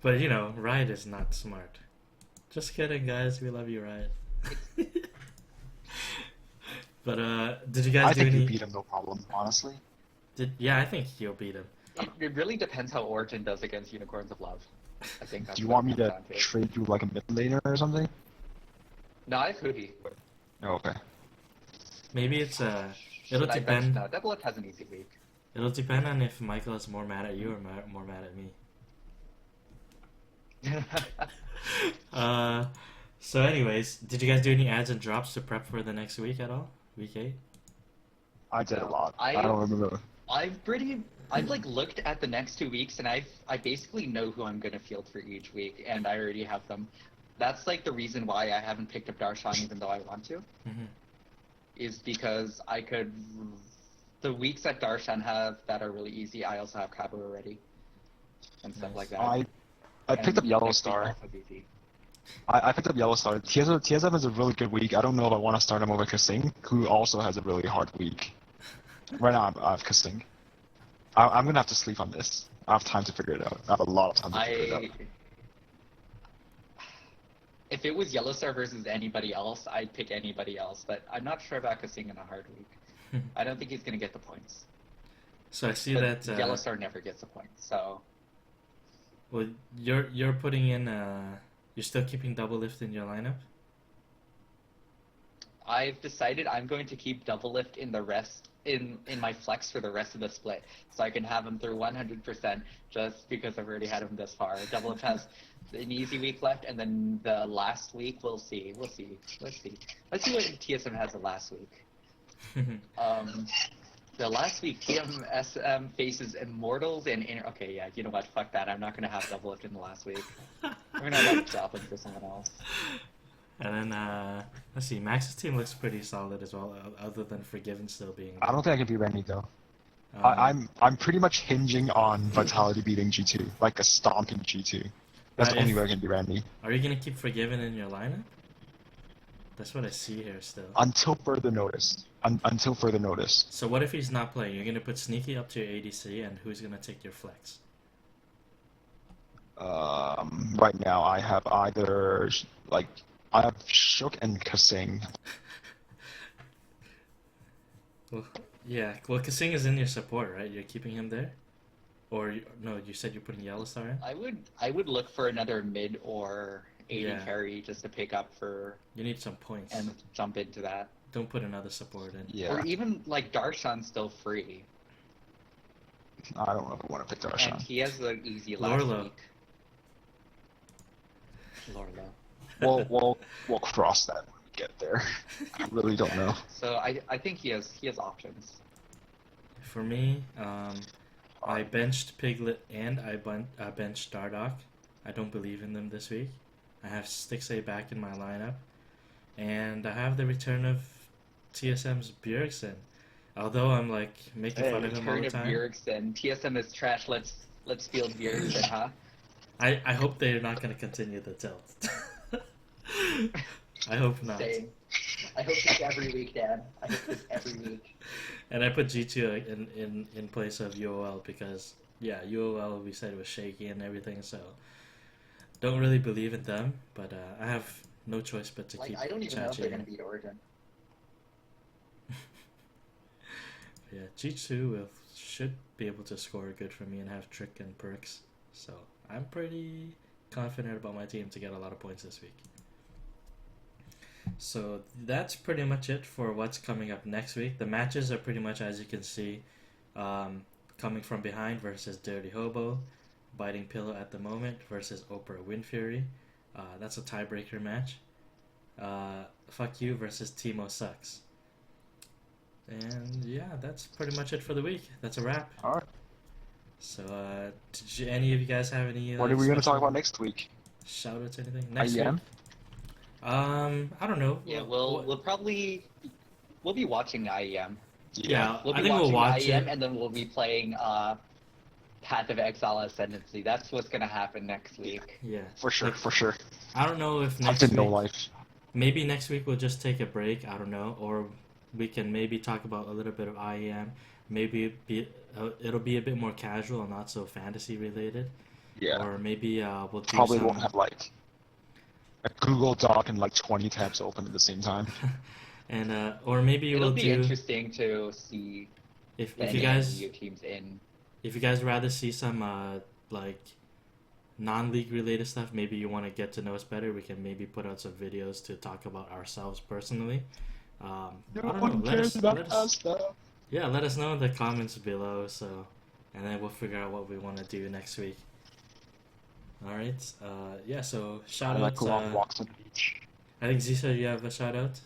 But you know, Riot is not smart. Just kidding, guys. We love you, Riot. But did you guys I do think any? you beat him, no problem, honestly. Yeah, I think you'll beat him. It really depends how Origin does against Unicorns of Love. I think that's Do you what want me it to comes down to. trade you like a mid laner or something? No, I have Hootie. Oh, okay. Maybe it's Should it'll I bench? depend. No, Double Up has an easy week. It'll depend on if Michael is more mad at you or more mad at me. So anyways, did you guys do any ads and drops to prep for the next week at all? Week 8? I did a lot. I- I don't remember. I've like looked at the next 2 weeks and I basically know who I'm gonna field for each week and I already have them. That's like the reason why I haven't picked up Darshan even though I want to. Mm-hmm. Is because I could the weeks that Darshan have that are really easy, I also have Cabo already. And stuff Nice. like that. I And picked up next week Yellowstar. also is easy. I picked up Yellowstar. TSM has a really good week. I don't know if I want to start him over Kasing, who also has a really hard week. Right now, I have Kasing. I'm gonna have to sleep on this. I have time to figure it out. I have a lot of time to figure it out. If it was Yellowstar versus anybody else, I'd pick anybody else, but I'm not sure about Kasing in a hard week. I don't think he's gonna get the points. So I see But that Yellowstar never gets the points, so well, you're putting in you're still keeping double lift in your lineup. I've decided I'm going to keep double lift in the rest in my flex for the rest of the split, so I can have him through 100% just because I've already had him this far. Double lift has an easy week left, and then the last week we'll see. Let's see what TSM has the last week. The last week TSM faces Immortals and okay, yeah, you know what? Fuck that. I'm not gonna have double lift in the last week. I'm gonna like drop him for someone else. And then let's see, Max's team looks pretty solid as well, other than Forgiven still being. I don't think I can beat Randy though. Um, I'm pretty much hinging on Vitality beating G2, like a stomping G2. That's the only way I can beat Randy. Are you gonna keep Forgiven in your lineup? That's what I see here still. Until further notice. Until further notice. So what if he's not playing? You're gonna put Sneaky up to your ADC, and who's gonna take your flex? Right now I have either I have Shook and Kasing. Well, yeah. Well, Kasing is in your support, right? You're keeping him there, or no? You said you're putting Yellowstar in. I would look for another mid or AD Yeah. carry just to pick up for You need some points. and jump into that. Don't put another support in. Yeah. Or even like Darshan's still free, I don't know if I want to pick and Darshan. he has the easy last Lorlo. week. Lorlo. We'll cross that when we get there. I really don't know. So I think he has options. For me, I benched Piglet and I benched Dardock. I don't believe in them this week. I have Stixay back in my lineup, and I have the return of TSM's Bjergsen. Although I'm like making fun of him all Return the of time. Bjergsen. TSM is trash. Let's field Bjergsen, huh? I hope they're not going to continue the tilt. I hope not. Same. I hope this every week, Dan. I hope this every week. And I put G2 in place of UOL because, yeah, UOL we said was shaky and everything, so don't really believe in them, but I have no choice but to Like keep I don't even know if they're Chachi gonna in. beat Origin. Yeah, G2 should be able to score good for me and have Trick and Perks, so I'm pretty confident about my team to get a lot of points this week. So that's pretty much it for what's coming up next week. The matches are pretty much as you can see. Coming From Behind versus Dirty Hobo. Biting Pillow at the Moment versus Oprah Winfrey. That's a tiebreaker match. Fuck You versus Timo Sucks. And yeah, that's pretty much it for the week. That's a wrap. All right. So, any of you guys have any? What are we going to talk about next week? Shout outs, anything? Next IEM? week? I don't know. Yeah, we'll be watching IEM. Yeah, We'll be I think we'll watching watch IEM, it. and then we'll be playing Path of Exile Ascendancy. That's what's gonna happen next week. Yeah, For sure, for sure. I don't know if I next did no week. life. Maybe next week we'll just take a break. I don't know, or we can maybe talk about a little bit of IEM. Maybe it'll be a bit more casual and not so fantasy related. Yeah. Or maybe we'll do Probably some. won't have like a Google Doc and like 20 tabs open at the same time. And or maybe It'll we'll be do interesting to see if any you guys new teams in. if you guys rather see some like non-league related stuff, maybe you want to get to know us better, we can maybe put out some videos to talk about ourselves personally. I don't know. Let us, though. yeah, let us know in the comments below. So, and then we'll figure out what we want to do next week. All right. Yeah. So shout I out. like long walks on the beach. I think Zisha, you have a shout out.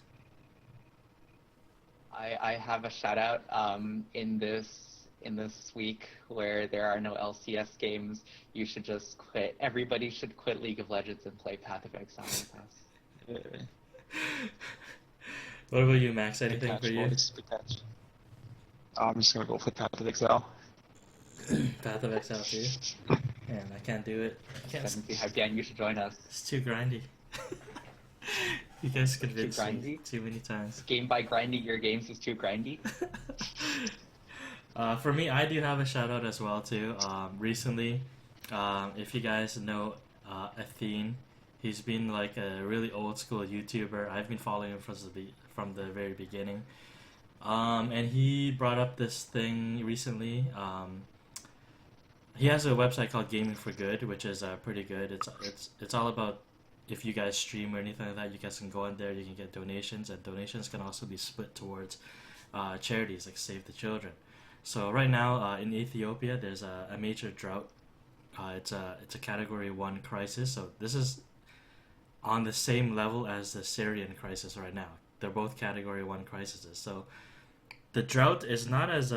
I have a shout out in this week where there are no LCS games. You should just quit. Everybody should quit League of Legends and play Path of Exile with us. What about you, Max? Anything for you? I'm just gonna go play Path of Exile. Path of Exile for you? Man, I can't do it. I can't. Dan, you should join us. It's too grindy. You guys convinced me grindy? too many times. Game by grinding your games is too grindy. For me, I do have a shout out as well too. Recently, if you guys know Athene, he's been like a really old school YouTuber. I've been following him from the very beginning. And he brought up this thing recently. He has a website called Gaming for Good, which is pretty good. It's all about if you guys stream or anything like that, you guys can go in there. You can get donations, and donations can also be split towards charities like Save the Children. So right now in Ethiopia, there's a major drought. It's a Category 1 crisis. So this is on the same level as the Syrian crisis right now. They're both Category 1 crises. So the drought is not as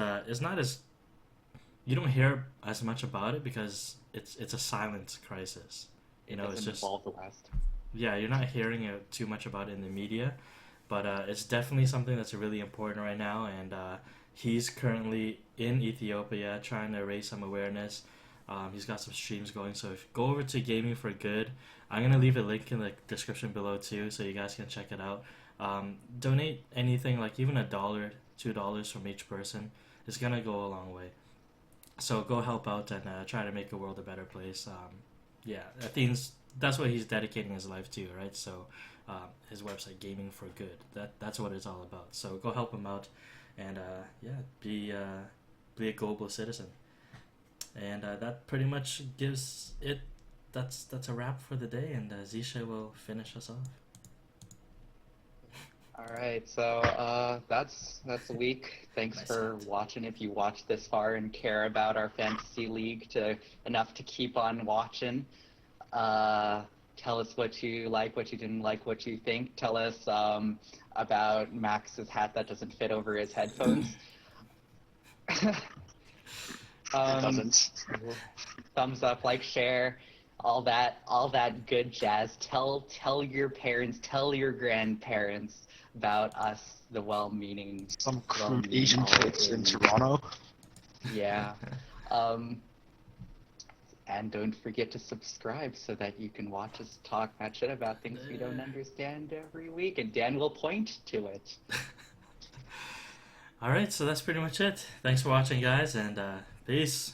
you don't hear as much about it because it's a silent crisis. You know, it's just involve the West. Yeah, you're not hearing too much about it in the media, but it's definitely something that's really important right now. And he's currently in Ethiopia trying to raise some awareness. He's got some streams going, so if you go over to Gaming for Good, I'm gonna leave a link in the description below too, so you guys can check it out. Donate anything, like even $1, $2 from each person. It's gonna go a long way. So go help out and try to make the world a better place. Yeah, that's what he's dedicating his life to, right? So his website, Gaming for Good, that's what it's all about. So go help him out, and yeah, be a global citizen. And that pretty much gives it. That's a wrap for the day, and Zisha will finish us off. All right, so that's the week. Thanks for watching. If you watched this far and care about our fantasy league enough to keep on watching, tell us what you like, what you didn't like, what you think. Tell us about Max's hat that doesn't fit over his headphones. It doesn't. Thumbs up, like, share, all that good jazz. Tell your parents, tell your grandparents about us, the well-meaning. Some crude Asian kids in Toronto. Yeah. And don't forget to subscribe so that you can watch us talk that shit about things we don't understand every week, and Dan will point to it. Alright, so that's pretty much it. Thanks for watching, guys, and peace.